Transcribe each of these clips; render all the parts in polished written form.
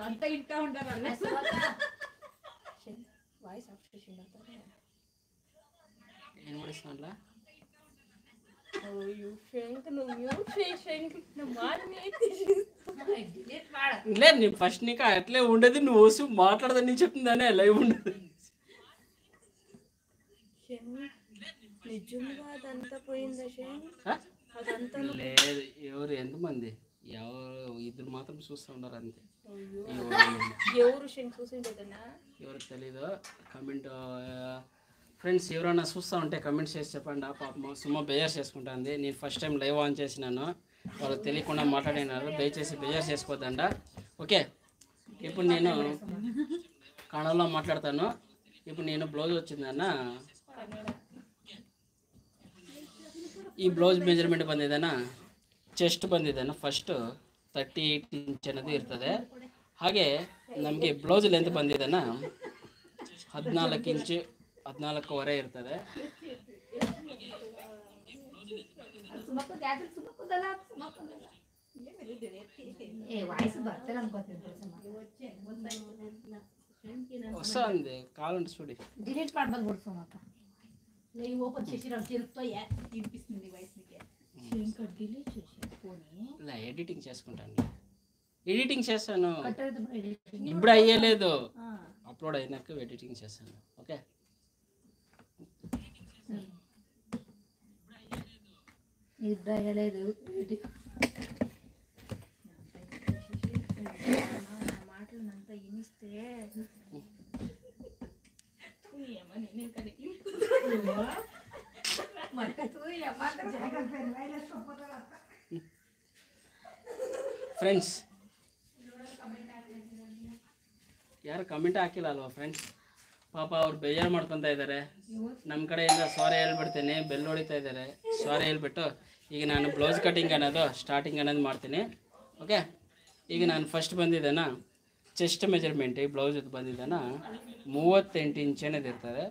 అంత ఇంటా ఉంటారు వాయిస్ అప్డేషన్ ఏం పడిస్తున్నా లేదు నీ ఫస్ట్ నీకు అట్లే ఉండేది నువ్వు వస్తూ మాట్లాడదని చెప్తుందానే లైవ్ ఉండదు లేదు ఎవరు ఎంతమంది ఎవరు ఇద్దరు మాత్రం చూస్తూ ఉన్నారు అంతే ఎవరు తెలీదు కమెంట్ ఫ్రెండ్స్ ఎవరైనా చూస్తూ ఉంటే కమెంట్స్ చేసి చెప్పండి పాపం సుమా బేజార్ చేసుకుంటుంది నేను ఫస్ట్ టైం లైవ్ ఆన్ చేసినాను వాళ్ళకి తెలియకుండా మాట్లాడినారు దయచేసి బేజార్ చేసుకోవద్దండ ఓకే ఇప్పుడు నేను కన్నడలో మాట్లాడతాను ఇప్పుడు నేను బ్లౌజ్ వచ్చిందన్న ಈ ಬ್ಲೌಸ್ ಮೆಜರ್ಮೆಂಟ್ ಬಂದಿದ್ದಾನ ಚೆಸ್ಟ್ ಬಂದಿದ್ದಾನ ಫಸ್ಟ್ 38 ಇಂಚ್ ಅನ್ನೋದು ಇರ್ತದೆ ಹಾಗೆ ನಮಗೆ ಬ್ಲೌಸ್ ಲೆಂತ್ ಬಂದಿದ್ದಾನ 14 ಇಂಚ್ 14.5 ಇರ್ತದೆ ಹೊಸ ಅಂದೆ ಕಾಲಂಟ್ ಸುಡಿ ಡಿಲೀಟ್ ಮಾಡ್ಬೋದು లైవ్ ఓపెన్ చేసి తిరుగుతాయా వినిపిస్తుంది వాయిస్ నీకే ఇంకా డిలీట్ చేసి ఫోన్ లా ఎడిటింగ్ చేసుకుంటాను ఎడిటింగ్ చేస్తాను ఇప్పుడు అయ్యలేదు అప్లోడ్ అయినాక ఎడిటింగ్ చేస్తాను ఓకే ఇప్పుడు అయ్యలేదు మాటలు అంతా వినిస్తే ಫ್ರೆಂಡ್ಸ್ ಯಾರು ಕಮೆಂಟ್ ಹಾಕಿಲ್ಲ ಅಲ್ವಾ ಫ್ರೆಂಡ್ಸ್ ಪಾಪ ಅವ್ರು ಬೇಜಾರು ಮಾಡ್ಕೊತಾ ಇದ್ದಾರೆ ನಮ್ಮ ಕಡೆಯಿಂದ ಸಾರಿ ಹೇಳ್ಬಿಡ್ತೀನಿ ಬೆಲ್ ಹೊಡಿತಾ ಇದ್ದಾರೆ ಸಾರಿ ಹೇಳ್ಬಿಟ್ಟು ಈಗ ನಾನು ಬ್ಲೌಸ್ ಕಟಿಂಗ್ ಅನ್ನೋದು ಸ್ಟಾರ್ಟಿಂಗ್ ಅನ್ನೋದು ಮಾಡ್ತೀನಿ ಓಕೆ ಈಗ ನಾನು ಫಸ್ಟ್ ಬಂದಿದ್ದೇನಾ ಚೆಸ್ಟ್ ಮೆಜರ್ಮೆಂಟ್ ಈ ಬ್ಲೌಸ್ ಬಂದಿದ್ದಾನ 38 ಇಂಚ್ ಅನ್ನೋದು ಇರ್ತದೆ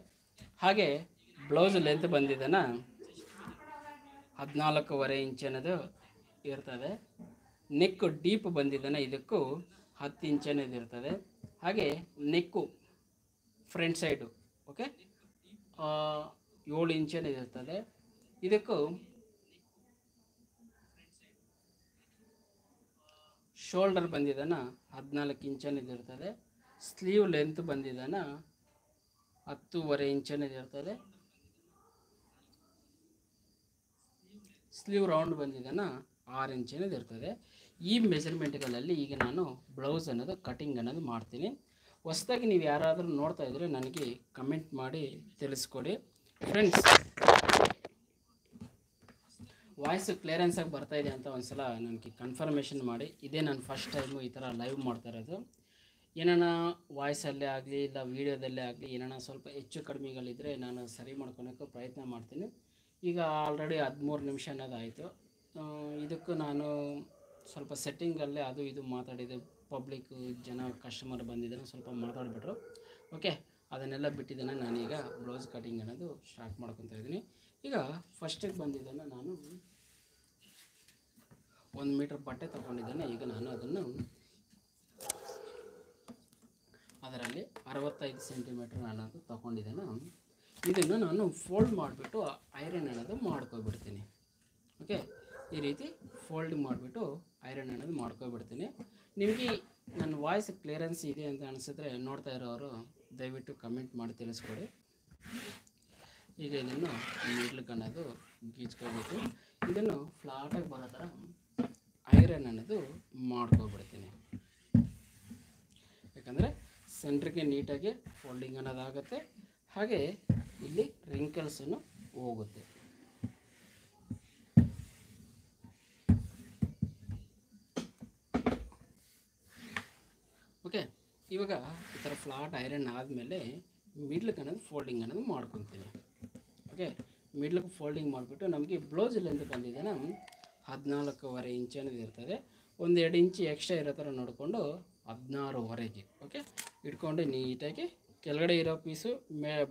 ಹಾಗೆ ಬ್ಲೌಸ್ ಲೆಂತ್ ಬಂದಿದ್ದಾನ 14.5 ಇಂಚ್ ಅನ್ನೋದು ಇರ್ತದೆ ನೆಕ್ ಡೀಪ್ ಬಂದಿದ್ದಾನ ಇದಕ್ಕೂ 10 ಇಂಚ್ ಅನ್ನೋದು ಇರ್ತದೆ ಹಾಗೆ ನೆಕ್ಕು ಫ್ರಂಟ್ ಸೈಡು ಓಕೆ 7 ಇಂಚ್ ಅನ್ನೋದು ಇರ್ತದೆ ಇದಕ್ಕೂ ಶೋಲ್ಡರ್ ಬಂದಿದ್ದಾನ 14 ಇಂಚ್ ಅನ್ನೋದು ಇರ್ತದೆ ಸ್ಲೀವ್ ಲೆಂತ್ ಬಂದಿದ್ದಾನ 10.5 ಇಂಚ್ ಅನ್ನೋದು ಇರ್ತದೆ ಸ್ಲೀವ್ ರೌಂಡ್ ಬಂದಿದ್ದಾನ 6 ಇಂಚ್ ಅನ್ನೋದು ಇರ್ತದೆ ಈ ಮೆಜರ್ಮೆಂಟ್ಗಳಲ್ಲಿ ಈಗ ನಾನು ಬ್ಲೌಸ್ ಅನ್ನೋದು ಕಟಿಂಗ್ ಅನ್ನೋದು ಮಾಡ್ತೀನಿ ಹೊಸದಾಗಿ ನೀವು ಯಾರಾದರೂ ನೋಡ್ತಾ ಇದ್ದರೆ ನನಗೆ ಕಮೆಂಟ್ ಮಾಡಿ ತಿಳಿಸ್ಕೊಡಿ ಫ್ರೆಂಡ್ಸ್ ವಾಯ್ಸು ಕ್ಲಿಯರೆನ್ಸಾಗಿ ಬರ್ತಾಯಿದೆ ಅಂತ ಒಂದು ಸಲ ನನಗೆ ಕನ್ಫರ್ಮೇಷನ್ ಮಾಡಿ ಇದೇ ನಾನು ಫಸ್ಟ್ ಟೈಮು ಈ ಥರ ಲೈವ್ ಮಾಡ್ತಾ ಇರೋದು ಏನಾನ ವಾಯ್ಸಲ್ಲೇ ಆಗಲಿ ಇಲ್ಲ ವೀಡಿಯೋದಲ್ಲೇ ಆಗಲಿ ಏನಾನ ಸ್ವಲ್ಪ ಹೆಚ್ಚು ಕಡಿಮೆಗಳಿದ್ದರೆ ನಾನು ಸರಿ ಮಾಡ್ಕೊಳೋಕ್ಕೆ ಪ್ರಯತ್ನ ಮಾಡ್ತೀನಿ ಈಗ ಆಲ್ರೆಡಿ 13 ನಿಮಿಷ ಅನ್ನೋದಾಯಿತು ಇದಕ್ಕೂ ನಾನು ಸ್ವಲ್ಪ ಸೆಟ್ಟಿಂಗಲ್ಲೇ ಅದು ಇದು ಮಾತಾಡಿದೆ ಪಬ್ಲಿಕ್ ಜನ ಕಸ್ಟಮರ್ ಬಂದಿದ್ದಾನೆ ಸ್ವಲ್ಪ ಮಾತಾಡಿಬಿಟ್ರು ಓಕೆ ಅದನ್ನೆಲ್ಲ ಬಿಟ್ಟಿದ್ದಾನೆ ನಾನೀಗ ಬ್ಲೌಸ್ ಕಟಿಂಗ್ ಅನ್ನೋದು ಸ್ಟಾರ್ಟ್ ಮಾಡ್ಕೊತಾ ಇದ್ದೀನಿ ಈಗ ಫಸ್ಟಿಗೆ ಬಂದಿದ್ದಾನೆ ನಾನು 1 ಮೀಟರ್ ಬಟ್ಟೆ ತಗೊಂಡಿದ್ದೇನೆ ಈಗ ನಾನು ಅದನ್ನು ಅದರಲ್ಲಿ 65 ಸೆಂಟಿಮೀಟರ್ ಅನ್ನೋದು ತಗೊಂಡಿದ್ದೇನೆ ಇದನ್ನು ನಾನು ಫೋಲ್ಡ್ ಮಾಡಿಬಿಟ್ಟು ಐರನ್ ಅನ್ನೋದು ಮಾಡ್ಕೊಬಿಡ್ತೀನಿ ಓಕೆ ಈ ರೀತಿ ಫೋಲ್ಡ್ ಮಾಡಿಬಿಟ್ಟು ಐರನ್ ಅನ್ನೋದು ಮಾಡ್ಕೊಬಿಡ್ತೀನಿ ನಿಮಗೆ ನನ್ನ ವಾಯ್ಸ್ ಕ್ಲಿಯರೆನ್ಸ್ ಇದೆ ಅಂತ ಅನಿಸಿದ್ರೆ ನೋಡ್ತಾ ಇರೋರು ದಯವಿಟ್ಟು ಕಮೆಂಟ್ ಮಾಡಿ ತಿಳಿಸ್ಕೊಡಿ ಈಗ ಇದನ್ನು ನೀಡ್ಲಿಕ್ಕೆ ಅನ್ನೋದು ಗೀಚ್ಕೋಬೇಕು ಇದನ್ನು ಫ್ಲಾಟಾಗಿ ಬರೋ ಥರ ಐರನ್ ಅನ್ನೋದು ಮಾಡ್ಕೊಬಿಡ್ತೀನಿ ಯಾಕಂದರೆ ಸೆಂಟ್ರಿಗೆ ನೀಟಾಗಿ ಫೋಲ್ಡಿಂಗ್ ಅನ್ನೋದಾಗುತ್ತೆ ಹಾಗೆ ಇಲ್ಲಿ ರಿಂಕಲ್ಸನ್ನು ಹೋಗುತ್ತೆ ಓಕೆ ಇವಾಗ ಈ ಥರ ಫ್ಲಾಟ್ ಐರನ್ ಆದಮೇಲೆ ಮಿಡ್ಲಿಗೆ ಅನ್ನೋದು ಫೋಲ್ಡಿಂಗ್ ಅನ್ನೋದು ಮಾಡ್ಕೊತೀನಿ ಓಕೆ ಮಿಡ್ಲಿಗೆ ಫೋಲ್ಡಿಂಗ್ ಮಾಡಿಬಿಟ್ಟು ನಮಗೆ ಬ್ಲೌಸ್ ಲೆಂತ್ ಬಂದಿದ್ದೇನೆ 14.5 ಇಂಚ್ ಅನ್ನೋದು ಇರ್ತದೆ 1-2 ಇಂಚ್ ಎಕ್ಸ್ಟ್ರಾ ಇರೋ ಥರ ನೋಡಿಕೊಂಡು 16ವರೆಗೆ ಓಕೆ ಇಟ್ಕೊಂಡು ನೀಟಾಗಿ ಕೆಳಗಡೆ ಇರೋ ಪೀಸು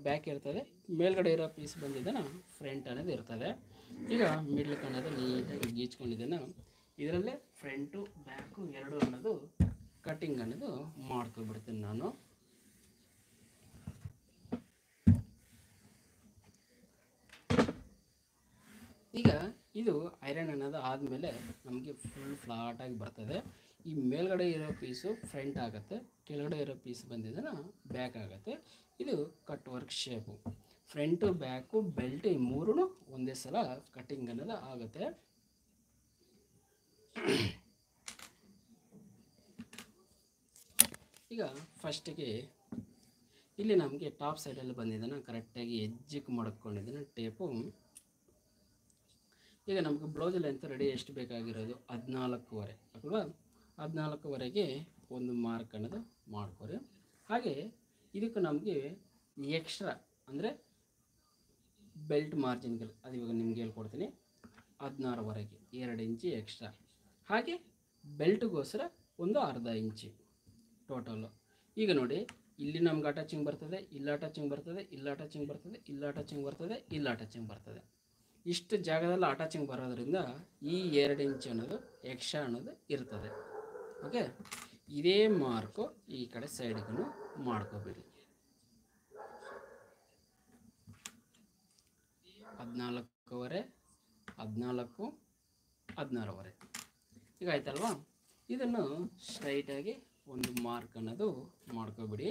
ಬ್ಯಾಕ್ ಇರ್ತದೆ ಮೇಲ್ಗಡೆ ಇರೋ ಪೀಸ್ ಬಂದಿದ್ದಾನೆ ಫ್ರಂಟ್ ಅನ್ನೋದು ಇರ್ತದೆ ಈಗ ಮಿಡ್ಲಿಗೆ ಅನ್ನೋದು ನೀಟಾಗಿ ಗೀಚ್ಕೊಂಡಿದ್ದೇನೆ ಇದರಲ್ಲೇ ಫ್ರಂಟು ಬ್ಯಾಕು ಎರಡು ಅನ್ನೋದು ಕಟ್ಟಿಂಗ್ ಅನ್ನೋದು ಮಾಡ್ಕೊಬಿಡ್ತೀನಿ ನಾನು. ಈಗ ಇದು ಐರನ್ ಅನ್ನೋದು ಆದಮೇಲೆ ನಮಗೆ ಫುಲ್ ಫ್ಲಾಟಾಗಿ ಬರ್ತದೆ. ಈ ಮೇಲ್ಗಡೆ ಇರೋ ಪೀಸು ಫ್ರಂಟ್ ಆಗುತ್ತೆ, ಕೆಳಗಡೆ ಇರೋ ಪೀಸ್ ಬಂದಿದ್ದನ್ನು ಬ್ಯಾಕ್ ಆಗುತ್ತೆ. ಇದು cut work shape. Front back belt ಈ ಮೂರೂ ಒಂದೇ ಸಲ ಕಟ್ಟಿಂಗ್ ಅನ್ನೋದು ಆಗುತ್ತೆ. ಈಗ ಫಸ್ಟಿಗೆ ಇಲ್ಲಿ ನಮಗೆ ಟಾಪ್ ಸೈಡಲ್ಲಿ ಬಂದಿದ್ದಾನೆ ಕರೆಕ್ಟಾಗಿ ಎಜ್ಜಿಗೆ ಮಡ್ಕೊಂಡಿದ್ದಾನೆ ಟೇಪು. ಈಗ ನಮಗೆ ಬ್ಲೌಸ್ ಲೆಂತ್ ರೆಡಿ ಎಷ್ಟು ಬೇಕಾಗಿರೋದು 14.5 ಅಲ್ವಾ. 14.5ಗೆ ಒಂದು ಮಾರ್ಕ್ ಅನ್ನೋದು ಮಾಡ್ಕೊರಿ. ಹಾಗೆ ಇದಕ್ಕೆ ನಮಗೆ ಎಕ್ಸ್ಟ್ರಾ ಅಂದರೆ ಬೆಲ್ಟ್ ಮಾರ್ಜಿನ್ಗಳು ಅದು ಇವಾಗ ನಿಮ್ಗೆ ಹೇಳ್ಕೊಡ್ತೀನಿ. 16ವರೆಗೆ 2 ಇಂಚು ಎಕ್ಸ್ಟ್ರಾ. ಹಾಗೆ ಬೆಲ್ಟ್ಗೋಸ್ಕರ ಒಂದು ಅರ್ಧ ಇಂಚು ಟೋಟಲ್ಲು. ಈಗ ನೋಡಿ, ಇಲ್ಲಿ ನಮ್ಗೆ ಅಟ್ಯಾಚಿಂಗ್ ಬರ್ತದೆ, ಇಲ್ಲ ಅಟ್ಯಾಚಿಂಗ್ ಬರ್ತದೆ, ಇಲ್ಲ ಅಟ್ಯಾಚಿಂಗ್ ಬರ್ತದೆ, ಇಲ್ಲ ಅಟ್ಯಾಚಿಂಗ್ ಬರ್ತದೆ, ಇಲ್ಲ ಅಟ್ಯಾಚಿಂಗ್ ಬರ್ತದೆ. ಇಷ್ಟು ಜಾಗದಲ್ಲಿ ಅಟ್ಯಾಚಿಂಗ್ ಬರೋದ್ರಿಂದ ಈ 2 ಇಂಚ್ ಅನ್ನೋದು ಎಕ್ಸ್ಟ್ರಾ ಅನ್ನೋದು ಇರ್ತದೆ. ಓಕೆ, ಇದೇ ಮಾರ್ಕು ಈ ಕಡೆ ಸೈಡ್ಗೂ ಮಾಡ್ಕೋಬೇಡಿ. 14.5, 14, 16.5 ಈಗ ಆಯ್ತಲ್ವಾ. ಇದನ್ನು ಸ್ಟ್ರೈಟಾಗಿ ಒಂದು ಮಾರ್ಕ್ ಅನ್ನೋದು ಮಾಡ್ಕೋಬಿಡಿ.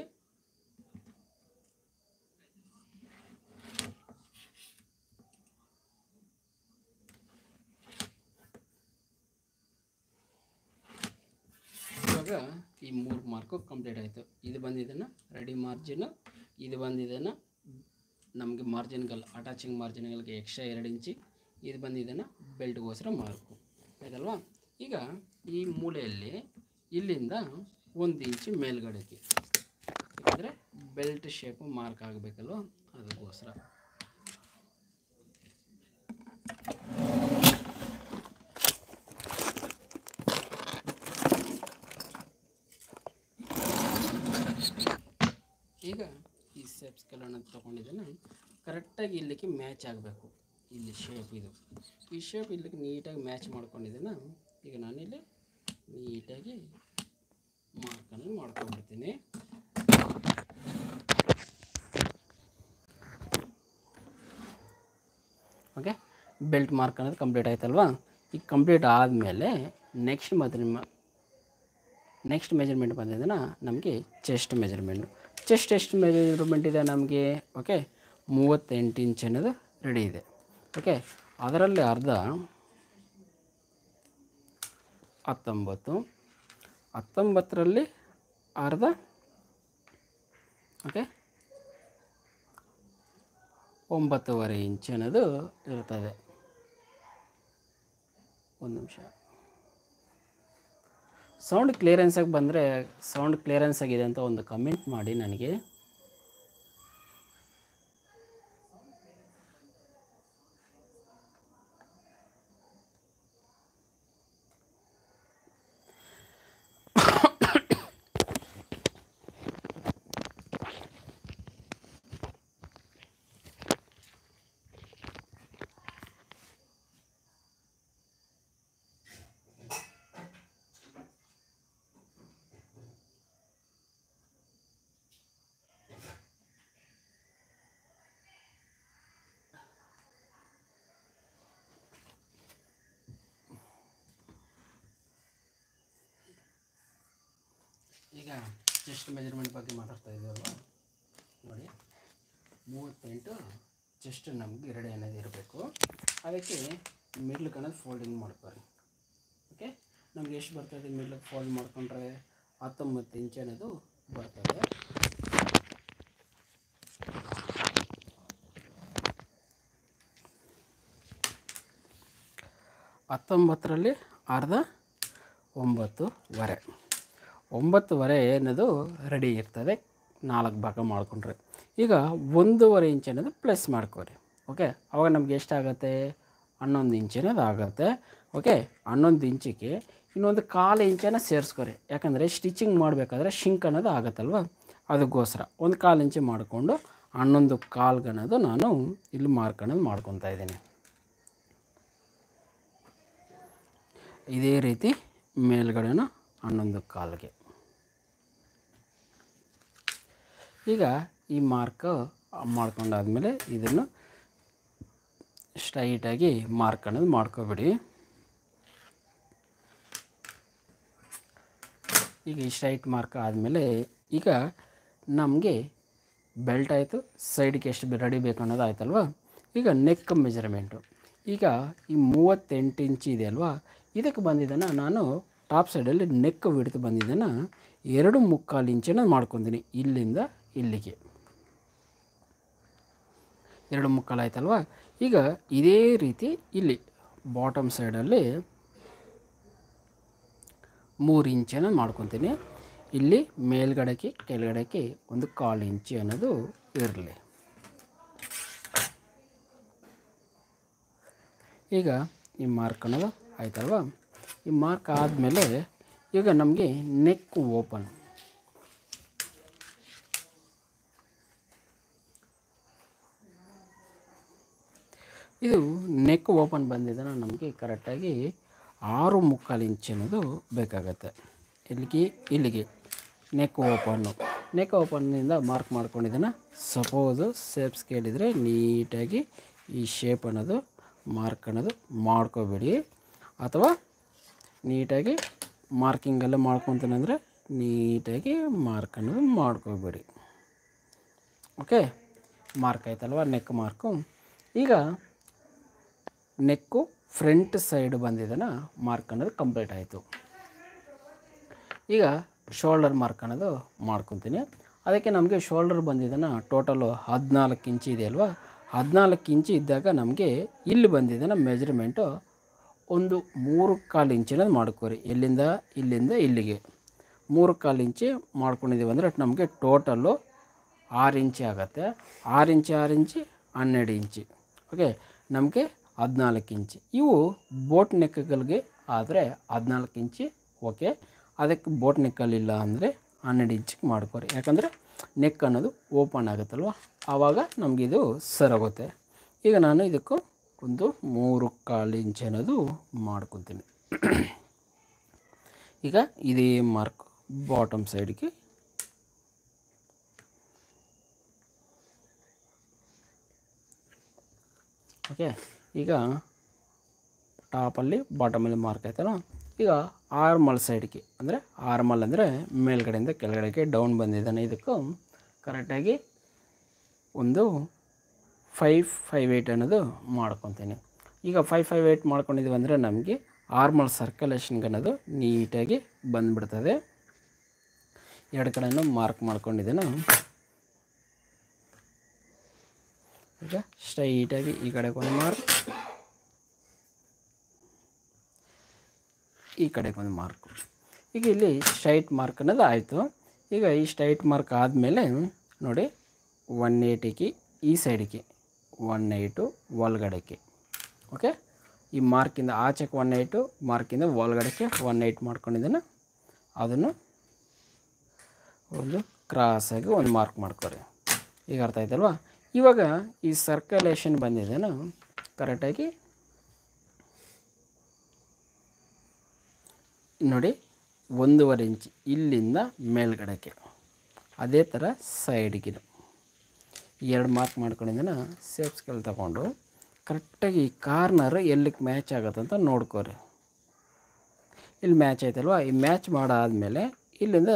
ಇವಾಗ ಈ 3 ಮಾರ್ಕು ಕಂಪ್ಲೀಟ್ ಆಯಿತು. ಇದು ಬಂದಿದ್ದನ್ನು ರೆಡಿ ಮಾರ್ಜಿನು, ಇದು ಬಂದಿದ್ದನ್ನು ನಮಗೆ ಮಾರ್ಜಿನ್ಗಳು ಅಟ್ಯಾಚಿಂಗ್ ಮಾರ್ಜಿನ್ಗಳಿಗೆ ಎಕ್ಸ್ಟ್ರಾ 2 ಇಂಚಿ, ಇದು ಬಂದಿದ್ದನ್ನು ಬೆಲ್ಟ್ಗೋಸ್ಕರ ಮಾರ್ಕು ಆಯ್ತಲ್ವಾ. ಈಗ ಈ ಮೂಲೆಯಲ್ಲಿ ಇಲ್ಲಿಂದ 1 ಇಂಚು ಮೇಲ್ಗಡೆಗೆ, ಯಾಕಂದರೆ ಬೆಲ್ಟ್ ಶೇಪು ಮಾರ್ಕ್ ಆಗಬೇಕಲ್ವ, ಅದಕ್ಕೋಸ್ಕರ. ಈಗ ಈ ಸ್ಟೆಪ್ಸ್ಗಳನ್ನು ತೊಗೊಂಡಿದ್ದೇನೆ ಕರೆಕ್ಟಾಗಿ ಇಲ್ಲಿಗೆ ಮ್ಯಾಚ್ ಆಗಬೇಕು. ಇಲ್ಲಿ ಶೇಪ್ ಇದು, ಈ ಶೇಪ್ ಇಲ್ಲಿಗೆ ನೀಟಾಗಿ ಮ್ಯಾಚ್ ಮಾಡ್ಕೊಂಡಿದ್ದೇನೆ. ಈಗ ನಾನಿಲ್ಲಿ ನೀಟಾಗಿ ಮಾರ್ಕನ್ನು ಮಾಡ್ಕೊಂಡ್ಬಿಡ್ತೀನಿ. ಓಕೆ, ಬೆಲ್ಟ್ ಮಾರ್ಕ್ ಅನ್ನೋದು ಕಂಪ್ಲೀಟ್ ಆಯ್ತಲ್ವಾ. ಈಗ ಕಂಪ್ಲೀಟ್ ಆದಮೇಲೆ ನೆಕ್ಸ್ಟ್ ಮೆಜರ್ಮೆಂಟ್ ಬಂದಿದ್ದನ್ನು ನಮಗೆ ಚೆಸ್ಟ್ ಮೆಜರ್ಮೆಂಟು. ಚೆಸ್ಟ್ ಎಷ್ಟು ಮೆಜರ್ಮೆಂಟ್ ಇದೆ ನಮಗೆ? ಓಕೆ, 38 ಇಂಚ್ ಅನ್ನೋದು ರೆಡಿ ಇದೆ. ಓಕೆ, ಅದರಲ್ಲಿ ಅರ್ಧ 19, 19ರಲ್ಲಿ ಅರ್ಧ ಓಕೆ 9.5 ಇಂಚ್ ಅನ್ನೋದು ಇರ್ತದೆ. ಒಂದು ನಿಮಿಷ, ಸೌಂಡ್ ಕ್ಲಿಯರೆನ್ಸಾಗಿ ಬಂದರೆ, ಸೌಂಡ್ ಕ್ಲಿಯರೆನ್ಸ್ ಆಗಿದೆ ಅಂತ ಒಂದು ಕಮೆಂಟ್ ಮಾಡಿ ನನಗೆ. ಈಗ ಚೆಸ್ಟ್ ಮೆಜರ್ಮೆಂಟ್ ಬಗ್ಗೆ ಮಾತಾಡ್ತಾ ಇದ್ದೀವಲ್ವ, ನೋಡಿ 38 ಚೆಸ್ಟ್ ನಮಗೆ 2 ಅನ್ನೋದು ಇರಬೇಕು. ಅದಕ್ಕೆ ಮಿಡ್ಲ್ಗೆ ಅನ್ನೋದು ಫೋಲ್ಡಿಂಗ್ ಮಾಡ್ಕೊಳ್ಳಿ. ಓಕೆ, ನಮ್ಗೆ ಎಷ್ಟು ಬರ್ತದೆ ಮಿಡ್ಲಿಗೆ ಫೋಲ್ಡ್ ಮಾಡ್ಕೊಂಡ್ರೆ 19 ಇಂಚ್ ಅನ್ನೋದು ಬರ್ತದೆ. ಹತ್ತೊಂಬತ್ತರಲ್ಲಿ ಅರ್ಧ 9.5 ಅನ್ನೋದು ರೆಡಿ ಇರ್ತದೆ. 4 ಭಾಗ ಮಾಡಿಕೊಂಡ್ರೆ ಈಗ 1.5 ಇಂಚ್ ಅನ್ನೋದು ಪ್ಲಸ್ ಮಾಡ್ಕೊರಿ. ಓಕೆ, ಅವಾಗ ನಮ್ಗೆ ಎಷ್ಟಾಗುತ್ತೆ? 11 ಇಂಚ್ ಅನ್ನೋದು ಆಗುತ್ತೆ. ಓಕೆ, 11 ಇಂಚಿಗೆ ಇನ್ನೊಂದು 1/4 ಇಂಚನ್ನು ಸೇರಿಸ್ಕೊರಿ. ಯಾಕಂದರೆ ಸ್ಟಿಚಿಂಗ್ ಮಾಡಬೇಕಾದ್ರೆ ಶಿಂಕ್ ಅನ್ನೋದು ಆಗುತ್ತಲ್ವ, ಅದಕ್ಕೋಸ್ಕರ ಒಂದು 1/4 ಇಂಚು ಮಾಡಿಕೊಂಡು 11.25 ಅನ್ನೋದು ನಾನು ಇಲ್ಲಿ ಮಾರ್ಕ್ ಅನ್ನೋದು ಮಾಡ್ಕೊತಾ ಇದ್ದೀನಿ. ಇದೇ ರೀತಿ ಮೇಲ್ಗಡೆನೂ 11 ಕಾಲಿಗೆ. ಈಗ ಈ ಮಾರ್ಕ್ ಮಾಡ್ಕೊಂಡಾದ್ಮೇಲೆ ಇದನ್ನು ಸ್ಟ್ರೈಟಾಗಿ ಮಾರ್ಕ್ ಅನ್ನೋದು ಮಾಡ್ಕೊಬಿಡಿ. ಈಗ ಈ ಸ್ಟ್ರೈಟ್ ಮಾರ್ಕ್ ಆದಮೇಲೆ ಈಗ ನಮಗೆ ಬೆಲ್ಟ್ ಆಯಿತು, ಸೈಡ್ಗೆ ಎಷ್ಟು ರೆಡಿ ಬೇಕು ಅನ್ನೋದು ಆಯ್ತಲ್ವ. ಈಗ ನೆಕ್ ಮೆಜರ್ಮೆಂಟು, ಈಗ ಈ 38 ಇಂಚ್ ಇದೆ ಅಲ್ವಾ, ಇದಕ್ಕೆ ಬಂದಿದ್ದನ್ನು ನಾನು ಟಾಪ್ ಸೈಡಲ್ಲಿ ನೆಕ್ ವಿಡ್ತ್ ಬಂದಿದ್ದನ್ನು 2.25 ಇಂಚನ್ನು ಮಾಡ್ಕೊತೀನಿ. ಇಲ್ಲಿಂದ ಇಲ್ಲಿಗೆ 2.25 ಆಯ್ತಲ್ವ. ಈಗ ಇದೇ ರೀತಿ ಇಲ್ಲಿ ಬಾಟಮ್ ಸೈಡಲ್ಲಿ 3 ಇಂಚನ್ನು ಮಾಡ್ಕೊತೀನಿ. ಇಲ್ಲಿ ಮೇಲ್ಗಡೆಗೆ ಕೆಳಗಡೆಗೆ 1/4 ಇಂಚು ಅನ್ನೋದು ಇರಲಿ. ಈಗ ಈ ಮಾರ್ಕ್ ಅನ್ನೋದು ಆಯ್ತಲ್ವ. ಈ ಮಾರ್ಕ್ ಆದಮೇಲೆ ಈಗ ನಮಗೆ ನೆಕ್ ಓಪನ್, ಇದು ನೆಕ್ ಓಪನ್ ಬಂದಿದ್ದನ್ನು ನಮಗೆ ಕರೆಕ್ಟಾಗಿ 6.25 ಇಂಚ್ ಅನ್ನೋದು ಬೇಕಾಗತ್ತೆ. ಇಲ್ಲಿಗೆ ನೆಕ್ ಓಪನ್ನಿಂದ ಮಾರ್ಕ್ ಮಾಡ್ಕೊಂಡಿದ್ದನ್ನು ಸಪೋಸು ಸೇಪ್ ಸ್ಕೇಲ್ ಇದ್ದರೆ ನೀಟಾಗಿ ಈ ಶೇಪ್ ಅನ್ನೋದು ಮಾರ್ಕ್ ಅನ್ನೋದು ಮಾಡ್ಕೋಬೇಡಿ, ಅಥವಾ ನೀಟಾಗಿ ಮಾರ್ಕಿಂಗೆಲ್ಲ ಮಾಡ್ಕೊತೀನಿ ಅಂದರೆ ನೀಟಾಗಿ ಮಾರ್ಕ್ ಅನ್ನೋದು ಮಾಡ್ಕೋಬೇಡಿ. ಓಕೆ, ಮಾರ್ಕ್ ಆಯ್ತಲ್ವ, ನೆಕ್ ಮಾರ್ಕು. ಈಗ ನೆಕ್ಕು ಫ್ರಂಟ್ ಸೈಡ್ ಬಂದಿದ್ದನ್ನು ಮಾರ್ಕ್ ಅನ್ನೋದು ಕಂಪ್ಲೀಟ್ ಆಯಿತು. ಈಗ ಶೋಲ್ಡರ್ ಮಾರ್ಕ್ ಅನ್ನೋದು ಮಾಡ್ಕೊತೀನಿ. ಅದಕ್ಕೆ ನಮಗೆ ಶೋಲ್ಡರ್ ಬಂದಿದ್ದನ್ನು ಟೋಟಲು 14 ಇಂಚ್ ಇದೆ ಅಲ್ವಾ. 14 ಇಂಚ್ ಇದ್ದಾಗ ನಮಗೆ ಇಲ್ಲಿ ಬಂದಿದ್ದನ್ನು ಮೆಜರ್ಮೆಂಟು 3.25 ಇಂಚಿನದು ಮಾಡ್ಕೋರಿ. ಇಲ್ಲಿಂದ ಇಲ್ಲಿಗೆ 3.25 ಇಂಚು ಮಾಡ್ಕೊಂಡಿದ್ದೀವಿ ಅಂದರೆ ನಮಗೆ ಟೋಟಲ್ಲು 6 ಇಂಚು ಆಗುತ್ತೆ. 6 ಇಂಚು 12 ಇಂಚು. ಓಕೆ, ನಮಗೆ 14 ಇಂಚು. ಇವು ಬೋಟ್ ನೆಕ್ಗಳಿಗೆ ಆದರೆ 14 ಇಂಚು ಓಕೆ. ಅದಕ್ಕೆ ಬೋಟ್ ನೆಕ್ಕಲ್ಲಿಲ್ಲ ಅಂದರೆ 12 ಇಂಚಿಗೆ ಮಾಡ್ಕೋರಿ. ಯಾಕಂದರೆ ನೆಕ್ ಅನ್ನೋದು ಓಪನ್ ಆಗುತ್ತಲ್ವ, ಆವಾಗ ನಮಗಿದು ಸರೋಗುತ್ತೆ. ಈಗ ನಾನು ಇದಕ್ಕೂ 3.25 ಇಂಚ್ ಅನ್ನೋದು ಮಾಡ್ಕೊತೀನಿ. ಈಗ ಇದೇ ಮಾರ್ಕ್ ಬಾಟಮ್ ಸೈಡ್ಗೆ ಓಕೆ. ಈಗ ಟಾಪಲ್ಲಿ ಬಾಟಮಲ್ಲಿ ಮಾರ್ಕ್ ಆಯ್ತಲ್ಲ. ಈಗ ಆರ್ಮಲ್ ಸೈಡ್ಗೆ ಅಂದರೆ ಆರ್ಮಲ್ ಅಂದರೆ ಮೇಲ್ಗಡೆಯಿಂದ ಕೆಳಗಡೆಗೆ ಡೌನ್ ಬಂದಿದ್ದಾನೆ. ಇದಕ್ಕೂ ಕರೆಕ್ಟಾಗಿ 558 ಅನ್ನೋದು ಮಾಡ್ಕೊತೀನಿ. ಈಗ 558 ಮಾಡ್ಕೊಂಡಿದ್ದೀವಿ ಅಂದರೆ ನಮಗೆ ಆರ್ಮಲ್ ಸರ್ಕ್ಯುಲೇಷನ್ಗೆ ಅನ್ನೋದು ನೀಟಾಗಿ ಬಂದುಬಿಡ್ತದೆ. ಎರಡು ಕಡೆನೂ ಮಾರ್ಕ್ ಮಾಡ್ಕೊಂಡಿದ್ದೇನೆ. ಈಗ ಸ್ಟ್ರೈಟಾಗಿ ಈ ಕಡೆಗೆ ಒಂದು ಮಾರ್ಕ್, ಈ ಕಡೆಗೆ ಒಂದು ಮಾರ್ಕು. ಈಗ ಇಲ್ಲಿ ಸ್ಟ್ರೈಟ್ ಮಾರ್ಕ್ ಅನ್ನೋದು ಆಯಿತು. ಈಗ ಈ ಸ್ಟ್ರೈಟ್ ಮಾರ್ಕ್ ಆದಮೇಲೆ ನೋಡಿ 180ಗೆ ಈ ಸೈಡಿಗೆ 180 ಒಳಗಡೆಗೆ. ಓಕೆ, ಈ ಮಾರ್ಕಿಂದ ಆಚೆಗೆ 180, ಮಾರ್ಕಿಂದ ಒಳಗಡೆಗೆ 180 ಮಾಡ್ಕೊಂಡಿದ್ದೇನೆ. ಅದನ್ನು ಒಂದು ಕ್ರಾಸಾಗಿ ಒಂದು ಮಾರ್ಕ್ ಮಾಡ್ಕೊರಿ. ಈಗ ಅರ್ಥ ಆಯ್ತಲ್ವ. ಇವಾಗ ಈ ಸರ್ಕ್ಯುಲೇಷನ್ ಬಂದಿದ್ದೇನೆ ಕರೆಕ್ಟಾಗಿ ನೋಡಿ 1.25 ಇಂಚ್ ಇಲ್ಲಿಂದ ಮೇಲ್ಗಡೆಗೆ, ಅದೇ ಥರ ಸೈಡ್ಗೆ 2 ಮಾರ್ಕ್ ಮಾಡ್ಕೊಂಡಿದ್ದೇನೆ. ಸೇಫ್ ಸ್ಕೇಲ್ ತಗೊಂಡು ಕರೆಕ್ಟಾಗಿ ಈ ಕಾರ್ನರ್ ಎಲ್ಲಿಗೆ ಮ್ಯಾಚ್ ಆಗುತ್ತೆ ಅಂತ ನೋಡ್ಕೋರಿ. ಇಲ್ಲಿ ಮ್ಯಾಚ್ ಆಯ್ತಲ್ವ. ಈ ಮ್ಯಾಚ್ ಮಾಡಾದಮೇಲೆ ಇಲ್ಲಿಂದ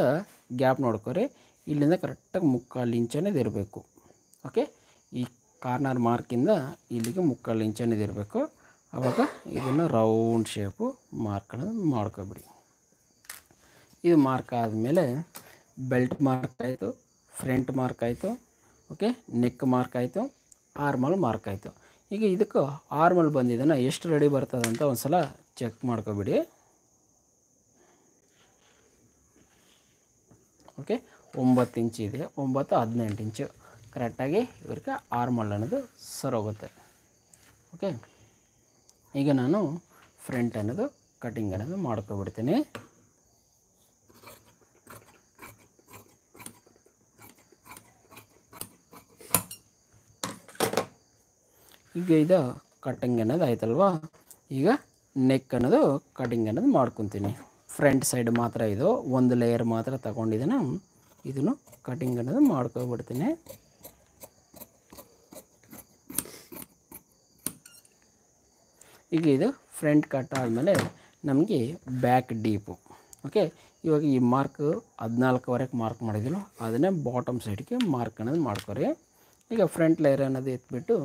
ಗ್ಯಾಪ್ ನೋಡ್ಕೋರಿ. ಇಲ್ಲಿಂದ ಕರೆಕ್ಟಾಗಿ 3/4 ಇಂಚ್ ಅನ್ನೋದು ಇರಬೇಕು. ಓಕೆ, ಈ ಕಾರ್ನರ್ ಮಾರ್ಕಿಂದ ಇಲ್ಲಿಗೆ 3/4 ಇಂಚ್ ಅನ್ನೋದು ಇರಬೇಕು. ಆವಾಗ ಇದನ್ನು ರೌಂಡ್ ಶೇಪು ಮಾರ್ಕ್ ಅನ್ನೋದು ಮಾಡ್ಕೊಬಿಡಿ. ಇದು ಮಾರ್ಕ್ ಆದಮೇಲೆ ಬೆಲ್ಟ್ ಮಾರ್ಕ್ ಆಯಿತು, ಫ್ರಂಟ್ ಮಾರ್ಕ್ ಆಯಿತು, ಓಕೆ, ನೆಕ್ ಮಾರ್ಕ್ ಆಯಿತು, ಆರ್ಮಲ್ ಮಾರ್ಕ್ ಆಯಿತು. ಈಗ ಇದಕ್ಕೆ ಆರ್ಮಲ್ ಬಂದಿದ್ದಾನೆ ಎಷ್ಟು ರೆಡಿ ಬರ್ತದೆ ಅಂತ ಒಂದು ಸಲ ಚೆಕ್ ಮಾಡ್ಕೊಬಿಡಿ. ಓಕೆ, 9 ಇಂಚ್ ಇದೆ, 9, 18 ಇಂಚು ಕರೆಕ್ಟಾಗಿ ಇವ್ರಿಗೆ ಆರ್ಮಲ್ ಅನ್ನೋದು ಸರೋಗುತ್ತೆ. ಓಕೆ, ಈಗ ನಾನು ಫ್ರಂಟ್ ಅನ್ನೋದು ಕಟಿಂಗ್ ಅನ್ನೋದು ಮಾಡ್ಕೊಬಿಡ್ತೀನಿ. ಈಗ ಇದು ಕಟ್ಟಿಂಗ್ ಅನ್ನೋದು ಆಯ್ತಲ್ವ. ಈಗ ನೆಕ್ ಅನ್ನೋದು ಕಟಿಂಗ್ ಅನ್ನೋದು ಮಾಡ್ಕೊತೀನಿ. ಫ್ರಂಟ್ ಸೈಡ್ ಮಾತ್ರ ಇದು ಒಂದು ಲೇಯರ್ ಮಾತ್ರ ತಗೊಂಡಿದ್ದೇನೆ, ಇದನ್ನು ಕಟಿಂಗ್ ಅನ್ನೋದು ಮಾಡ್ಕೊಬಿಡ್ತೀನಿ. ಈಗ ಇದು ಫ್ರಂಟ್ ಕಟ್ ಆದಮೇಲೆ ನಮಗೆ ಬ್ಯಾಕ್ ಡೀಪು. ಓಕೆ, ಇವಾಗ ಈ ಮಾರ್ಕ್ 14ವರೆಗೆ ಮಾರ್ಕ್ ಮಾಡಿದ್ದೀನೋ ಅದನ್ನೇ ಬಾಟಮ್ ಸೈಡ್ಗೆ ಮಾರ್ಕ್ ಅನ್ನೋದು ಮಾಡ್ಕೊರಿ. ಈಗ ಫ್ರಂಟ್ ಲೇಯರ್ ಅನ್ನೋದು ಎತ್ಬಿಟ್ಟು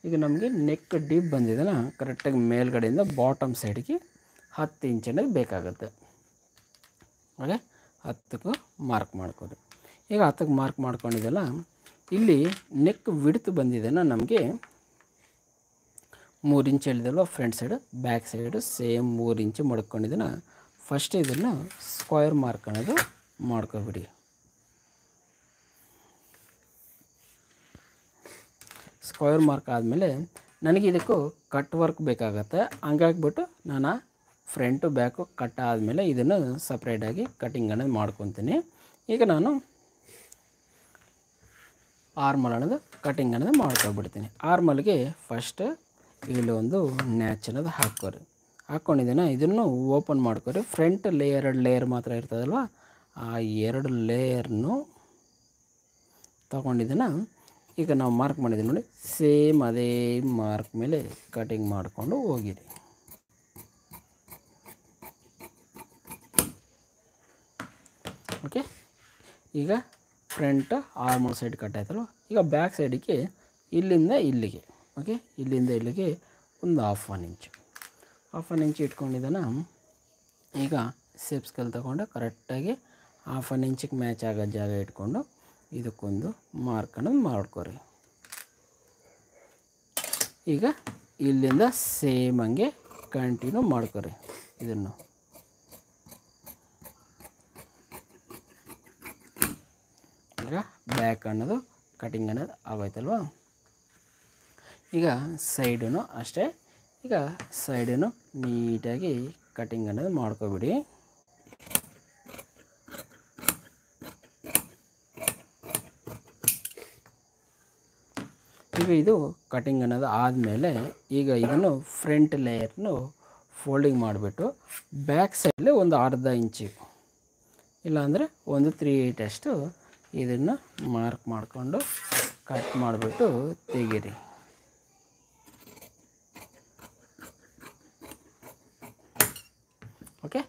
ಈಗ ನಮಗೆ ನೆಕ್ ಡೀಪ್ ಬಂದಿದೆನಾ ಕರೆಕ್ಟಾಗಿ ಮೇಲ್ಗಡೆಯಿಂದ ಬಾಟಮ್ ಸೈಡ್ಗೆ 10 ಇಂಚ್ ಅನ್ನೋದು ಬೇಕಾಗುತ್ತೆ. ಹಾಗೆ 10ಕ್ಕೂ ಮಾರ್ಕ್ ಮಾಡ್ಕೊರಿ. ಈಗ 10ಕ್ಕೆ ಮಾರ್ಕ್ ಮಾಡ್ಕೊಂಡಿದ್ದೆಲ್ಲ ಇಲ್ಲಿ ನೆಕ್ ವಿಡ್ತ್ ಬಂದಿದೆನಾ ನಮಗೆ 3 ಇಂಚ್ ಹೇಳಿದಲ್ವ front side, back side same 3 inch ಮಡ್ಕೊಂಡಿದ್ದೆನ ಫಸ್ಟ್ ಇದನ್ನು ಸ್ಕ್ವೇರ್ ಮಾರ್ಕ್ ಅನ್ನೋದು ಮಾಡ್ಕೊಬಿಡಿ. ಸ್ಕ್ವೇರ್ ಮಾರ್ಕ್ ಆದಮೇಲೆ ನನಗೆ ಇದಕ್ಕೂ ಕಟ್ ವರ್ಕ್ ಬೇಕಾಗತ್ತೆ, ಹಂಗಾಗ್ಬಿಟ್ಟು ನಾನು ಫ್ರಂಟು ಬ್ಯಾಕು ಕಟ್ ಆದಮೇಲೆ ಇದನ್ನು ಸಪ್ರೇಟಾಗಿ ಕಟಿಂಗ್ ಅನ್ನೋದು ಮಾಡ್ಕೊತೀನಿ. ಈಗ ನಾನು ಆರ್ಮಲ್ ಅನ್ನೋದು ಕಟಿಂಗ್ ಅನ್ನೋದು ಮಾಡ್ಕೊಬಿಡ್ತೀನಿ. ಆರ್ಮಲ್ಗೆ ಫಸ್ಟ್ ಇಲ್ಲಿ ಒಂದು ನ್ಯಾಚ್ ಅನ್ನೋದು ಹಾಕ್ಕೊರಿ. ಹಾಕ್ಕೊಂಡಿದ್ದೇನೆ, ಇದನ್ನು ಓಪನ್ ಮಾಡ್ಕೊರಿ. ಫ್ರಂಟ್ ಎರಡು ಲೇಯರ್ ಮಾತ್ರ ಇರ್ತದಲ್ವ, ಆ 2 ಲೇಯರ್ನು ತಗೊಂಡಿದ್ದೇನೆ. ಈಗ ನಾವು ಮಾರ್ಕ್ ಮಾಡಿದ್ದೀವಿ ನೋಡಿ, ಸೇಮ್ ಅದೇ ಮಾರ್ಕ್ ಮೇಲೆ ಕಟಿಂಗ್ ಮಾಡಿಕೊಂಡು ಹೋಗಿರಿ. ಓಕೆ, ಈಗ ಫ್ರಂಟ್ ಆರ್ಮಲ್ ಸೈಡ್ ಕಟ್ ಆಯ್ತಲ್ವ, ಈಗ ಬ್ಯಾಕ್ ಸೈಡಿಗೆ ಇಲ್ಲಿಂದ ಇಲ್ಲಿಗೆ, ಓಕೆ ಇಲ್ಲಿಂದ ಇಲ್ಲಿಗೆ ಒಂದು ಹಾಫ್ ಒನ್ ಇಂಚ್ ಇಟ್ಕೊಂಡಿದ್ದಾನ. ಈಗ ಸೇಪ್ ಸ್ಕೇಲ್ ತಗೊಂಡು ಕರೆಕ್ಟಾಗಿ ಹಾಫ್ ಒನ್ ಇಂಚಿಗೆ ಮ್ಯಾಚ್ ಆಗೋ ಜಾಗ ಇಟ್ಕೊಂಡು ಇದಕ್ಕೊಂದು ಮಾರ್ಕ್ ಅನ್ನೋದು ಮಾಡ್ಕೊರಿ. ಈಗ ಇಲ್ಲಿಂದ ಸೇಮ್ ಹಂಗೆ ಕಂಟಿನ್ಯೂ ಮಾಡ್ಕೊರಿ. ಇದನ್ನು ಈಗ ಬ್ಯಾಕ್ ಅನ್ನೋದು ಕಟಿಂಗ್ ಅನ್ನೋದು ಆಗೋಯ್ತಲ್ವ. ಈಗ ಸೈಡೂ ಅಷ್ಟೇ, ಈಗ ಸೈಡನ್ನು ನೀಟಾಗಿ ಕಟಿಂಗ್ ಅನ್ನೋದು ಮಾಡ್ಕೊಬಿಡಿ. ಈಗ ಇದು ಕಟಿಂಗ್ ಅನ್ನೋದು ಆದಮೇಲೆ ಈಗ ಇದನ್ನು ಫ್ರಂಟ್ ಲೇಯರ್ನು ಫೋಲ್ಡಿಂಗ್ ಮಾಡಿಬಿಟ್ಟು ಬ್ಯಾಕ್ ಸೈಡಲ್ಲಿ ಒಂದು ಅರ್ಧ ಇಂಚು ಇಲ್ಲಾಂದರೆ ಒಂದು 3/8 ಅಷ್ಟು ಇದನ್ನು ಮಾರ್ಕ್ ಮಾಡಿಕೊಂಡು ಕಟ್ ಮಾಡಿಬಿಟ್ಟು ತೆಗೀರಿ. ಓಕೆ,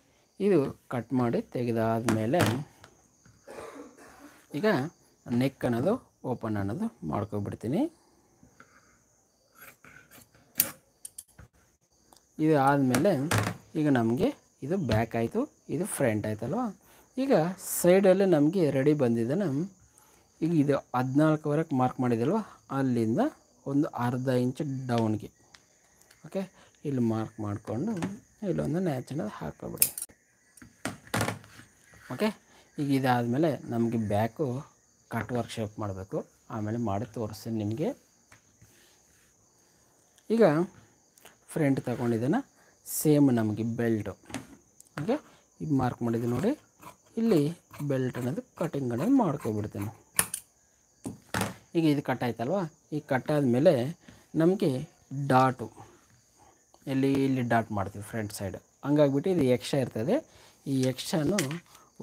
ಇದು ಕಟ್ ಮಾಡಿ ತೆಗೆದಾದ್ಮೇಲೆ ಈಗ ನೆಕ್ ಅನ್ನೋದು ಓಪನ್ ಅನ್ನೋದು ಮಾಡ್ಕೊಬಿಡ್ತೀನಿ. ಇದು ಆದಮೇಲೆ ಈಗ ನಮಗೆ ಇದು ಬ್ಯಾಕ್ ಆಯಿತು, ಇದು ಫ್ರಂಟ್ ಆಯ್ತಲ್ವ. ಈಗ ಸೈಡಲ್ಲೇ ನಮಗೆ ರೆಡಿ ಬಂದಿದ್ದಾನೆ. ಈಗ ಇದು 14ವರೆಗೆ ಮಾರ್ಕ್ ಮಾಡಿದಲ್ವ, ಅಲ್ಲಿಂದ ಒಂದು ಅರ್ಧ ಇಂಚ್ ಡೌನ್ಗೆ ಓಕೆ ಇಲ್ಲಿ ಮಾರ್ಕ್ ಮಾಡಿಕೊಂಡು ಇಲ್ಲೊಂದು ನ್ಯಾಚ್ ಅನ್ನೋದು ಹಾಕೋಬಿಡಿ. ಓಕೆ, ಈಗ ಇದಾದಮೇಲೆ ನಮಗೆ ಬ್ಯಾಕು ಕಟ್ ವರ್ಕ್ ಶೇಪ್ ಮಾಡಬೇಕು, ಆಮೇಲೆ ಮಾಡಿ ತೋರಿಸ್ತೀನಿ ನಿಮಗೆ. ಈಗ ಫ್ರಂಟ್ ತಗೊಂಡಿದ್ದೇನೆ, ಸೇಮ್ ನಮಗೆ ಬೆಲ್ಟು ಓಕೆ ಈಗ ಮಾರ್ಕ್ ಮಾಡಿದ್ದೀನಿ ನೋಡಿ, ಇಲ್ಲಿ ಬೆಲ್ಟ್ ಅನ್ನೋದು ಕಟಿಂಗ್ ಅನ್ನೋದು ಮಾಡ್ಕೊಬಿಡ್ತೀನಿ. ಈಗ ಇದು ಕಟ್ ಆಯ್ತಲ್ವ, ಈಗ ಕಟ್ಟಾದಮೇಲೆ ನಮಗೆ ಡಾಟು ಇಲ್ಲಿ ಡಾಟ್ ಮಾಡ್ತೀವಿ ಫ್ರಂಟ್ ಸೈಡ್, ಹಂಗಾಗ್ಬಿಟ್ಟು ಇದು ಎಕ್ಸ್ಟ್ರಾ ಇರ್ತದೆ. ಈ ಎಕ್ಸ್ಟ್ರಾನು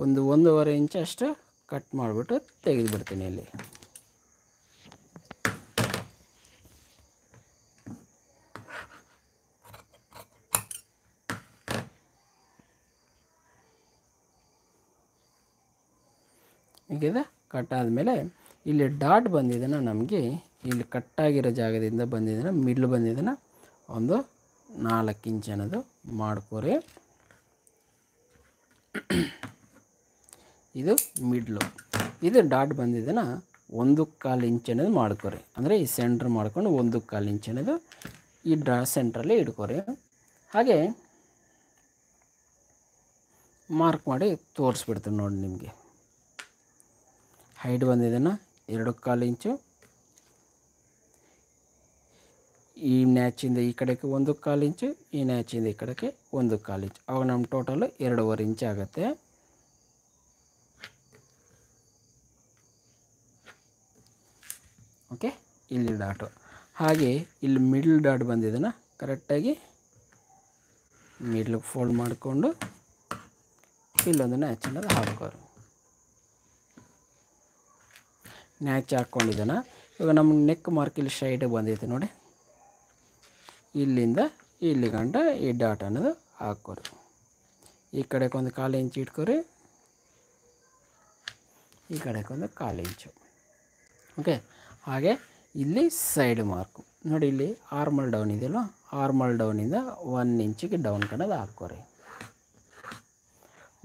ಒಂದು 1.5 ಇಂಚ್ ಅಷ್ಟು ಕಟ್ ಮಾಡಿಬಿಟ್ಟು ತೆಗೆದುಬಿಡ್ತೀನಿ ಇಲ್ಲಿ. ಈಗ ಕಟ್ ಆದಮೇಲೆ ಇಲ್ಲಿ ಡಾಟ್ ಬಂದಿದ್ದಾನ, ನಮಗೆ ಇಲ್ಲಿ ಕಟ್ಟಾಗಿರೋ ಜಾಗದಿಂದ ಬಂದಿದ್ದಾನ, ಮಿಡ್ಲ್ ಬಂದಿದ್ದಾನ ಒಂದು 4 ಇಂಚ್ ಅನ್ನೋದು ಮಾಡ್ಕೊರಿ. ಇದು ಮಿಡ್ಲು, ಇದು ಡಾಟ್ ಬಂದಿದ್ದಾನ 1/4 ಇಂಚ್ ಅನ್ನೋದು ಮಾಡ್ಕೊರಿ. ಅಂದರೆ ಈ ಸೆಂಟ್ರ್ ಮಾಡ್ಕೊಂಡು 1/4 ಇಂಚ್ ಅನ್ನೋದು ಈ ಸೆಂಟ್ರಲ್ಲಿ ಇಟ್ಕೊರಿ. ಹಾಗೆ ಮಾರ್ಕ್ ಮಾಡಿ ತೋರಿಸ್ಬಿಡ್ತೀನಿ ನೋಡಿ ನಿಮಗೆ. ಹೈಟ್ ಬಂದಿದ್ದಾನ 2/4 ಇಂಚು, ಈ ನ್ಯಾಚಿಂದ ಈ ಕಡೆಗೆ 1/4 ಇಂಚು, ಈ ನ್ಯಾಚಿಂದ ಈ ಕಡೆಗೆ 1/4 ಇಂಚು, ಅವಾಗ ನಮ್ಮ ಟೋಟಲ್ 2.5 ಇಂಚ್ ಆಗುತ್ತೆ. ಓಕೆ, ಇಲ್ಲಿ ಡಾಟು. ಹಾಗೆ ಇಲ್ಲಿ ಮಿಡ್ಲ್ ಡಾಟ್ ಬಂದಿದ್ದಾನ ಕರೆಕ್ಟಾಗಿ ಮಿಡ್ಲಿಗೆ ಫೋಲ್ಡ್ ಮಾಡಿಕೊಂಡು ಇಲ್ಲೊಂದು ನ್ಯಾಚ್ ಅನ್ನೋದು ಹಾಕೋರು. ನ್ಯಾಚ್ ಹಾಕ್ಕೊಂಡಿದ್ದಾನ. ಇವಾಗ ನಮ್ಗೆ ನೆಕ್ ಮಾರ್ಕ್ ಇಲ್ಲಿ ಸ್ಟ್ರೈಟಾಗಿ ಬಂದೈತೆ ನೋಡಿ, ಇಲ್ಲಿಂದ ಇಲ್ಲಿ ಗಂಟ ಈ ಡಾಟ್ ಅನ್ನೋದು ಹಾಕೋರಿ. ಈ ಕಡೆಗೊಂದು 1/4 ಇಂಚ್ ಇಟ್ಕೊರಿ, ಈ ಕಡೆಗೊಂದು 1/4 ಇಂಚು. ಓಕೆ, ಹಾಗೆ ಇಲ್ಲಿ ಸೈಡ್ ಮಾರ್ಕು ನೋಡಿ, ಇಲ್ಲಿ ಆರ್ಮಲ್ ಡೌನ್ ಇದೆಯಲ್ಲ, ಆರ್ಮಲ್ ಡೌನಿಂದ 1 ಇಂಚಿಗೆ ಡೌನ್ ಕನ್ನೋದು ಹಾಕೋರಿ.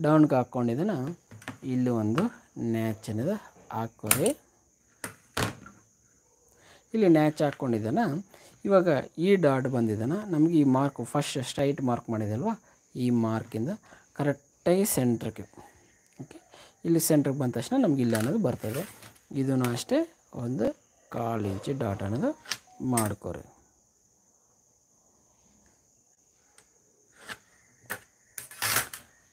ಡೌನ್ಗೆ ಹಾಕ್ಕೊಂಡಿದ್ದಾನ ಇಲ್ಲಿ ಒಂದು ನ್ಯಾಚ್ ಅನ್ನೋದು ಹಾಕೋರಿ. ಇಲ್ಲಿ ನ್ಯಾಚ್ ಹಾಕ್ಕೊಂಡಿದ್ದಾನ. ಇವಾಗ ಈ ಡಾಟ್ ಬಂದಿದ್ದಾನ, ನಮಗೆ ಈ ಮಾರ್ಕು ಫಸ್ಟ್ ಸ್ಟ್ರೈಟ್ ಮಾರ್ಕ್ ಮಾಡಿದಲ್ವ, ಈ ಮಾರ್ಕಿಂದ ಕರೆಕ್ಟಾಗಿ ಸೆಂಟ್ರಿಗೆ, ಓಕೆ, ಇಲ್ಲಿ ಸೆಂಟ್ರಿಗೆ ಬಂದ ತಕ್ಷಣ ನಮ್ಗೆ ಇಲ್ಲ ಅನ್ನೋದು ಬರ್ತದೆ. ಇದೂ ಅಷ್ಟೇ ಒಂದು 1/4 ಇಂಚು ಡಾಟ್ ಅನ್ನೋದು ಮಾಡ್ಕೊರಿ.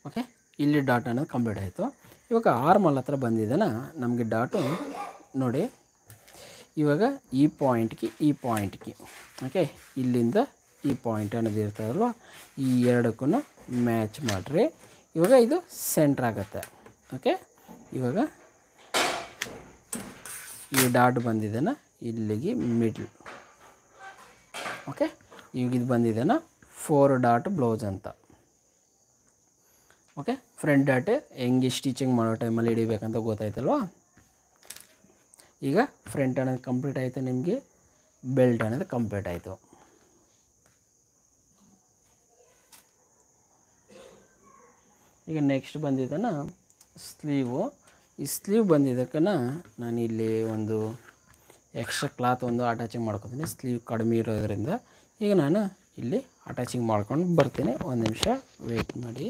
ಓಕೆ, ಇಲ್ಲಿ ಡಾಟ್ ಅನ್ನೋದು ಕಂಪ್ಲೀಟ್ ಆಯಿತು. ಇವಾಗ ಆರ್ಮಲ್ ಹತ್ರ ಬಂದಿದ್ದಾನ ನಮಗೆ ಡಾಟು ನೋಡಿ. ಇವಾಗ ಈ ಪಾಯಿಂಟ್ಗೆ ಓಕೆ, ಇಲ್ಲಿಂದ ಈ ಪಾಯಿಂಟ್ ಅನ್ನೋದು ಇರ್ತದಲ್ವ, ಈ ಎರಡಕ್ಕೂ ಮ್ಯಾಚ್ ಮಾಡಿರಿ. ಇವಾಗ ಇದು ಸೆಂಟ್ರ್ ಆಗುತ್ತೆ. ಓಕೆ, ಇವಾಗ ಈ ಡಾಟ್ ಬಂದಿದ್ದಾನ ಇಲ್ಲಿಗೆ ಮಿಡ್ಲ್. ಓಕೆ, ಇವಾಗ ಇದು ಬಂದಿದ್ದಾನ 4 ಡಾಟ್ ಬ್ಲೌಸ್ ಅಂತ. ಓಕೆ, ಫ್ರಂಟ್ ಡಾಟ್ ಹೆಂಗೆ ಸ್ಟಿಚಿಂಗ್ ಮಾಡೋ ಟೈಮಲ್ಲಿ ಹಿಡಿಬೇಕಂತ ಗೊತ್ತಾಯ್ತಲ್ವ. ಈಗ ಫ್ರಂಟ್ ಅನ್ನೋದು ಕಂಪ್ಲೀಟ್ ಆಯಿತು, ನಿಮಗೆ ಬೆಲ್ಟ್ ಅನ್ನೋದು ಕಂಪ್ಲೀಟ್ ಆಯಿತು. ಈಗ ನೆಕ್ಸ್ಟ್ ಬಂದಿದ್ದಾನ ಸ್ಲೀವು. ಈ ಸ್ಲೀವ್ ಬಂದಿದ್ದಕ್ಕೆ ನಾನು ಇಲ್ಲಿ ಒಂದು ಎಕ್ಸ್ಟ್ರಾ ಕ್ಲಾತ್ ಒಂದು ಅಟ್ಯಾಚಿಂಗ್ ಮಾಡ್ಕೊತೀನಿ, ಸ್ಲೀವ್ ಕಡಿಮೆ ಇರೋದ್ರಿಂದ. ಈಗ ನಾನು ಇಲ್ಲಿ ಅಟ್ಯಾಚಿಂಗ್ ಮಾಡ್ಕೊಂಡು ಬರ್ತೀನಿ, ಒಂದು ನಿಮಿಷ ವೆಯ್ಟ್ ಮಾಡಿ.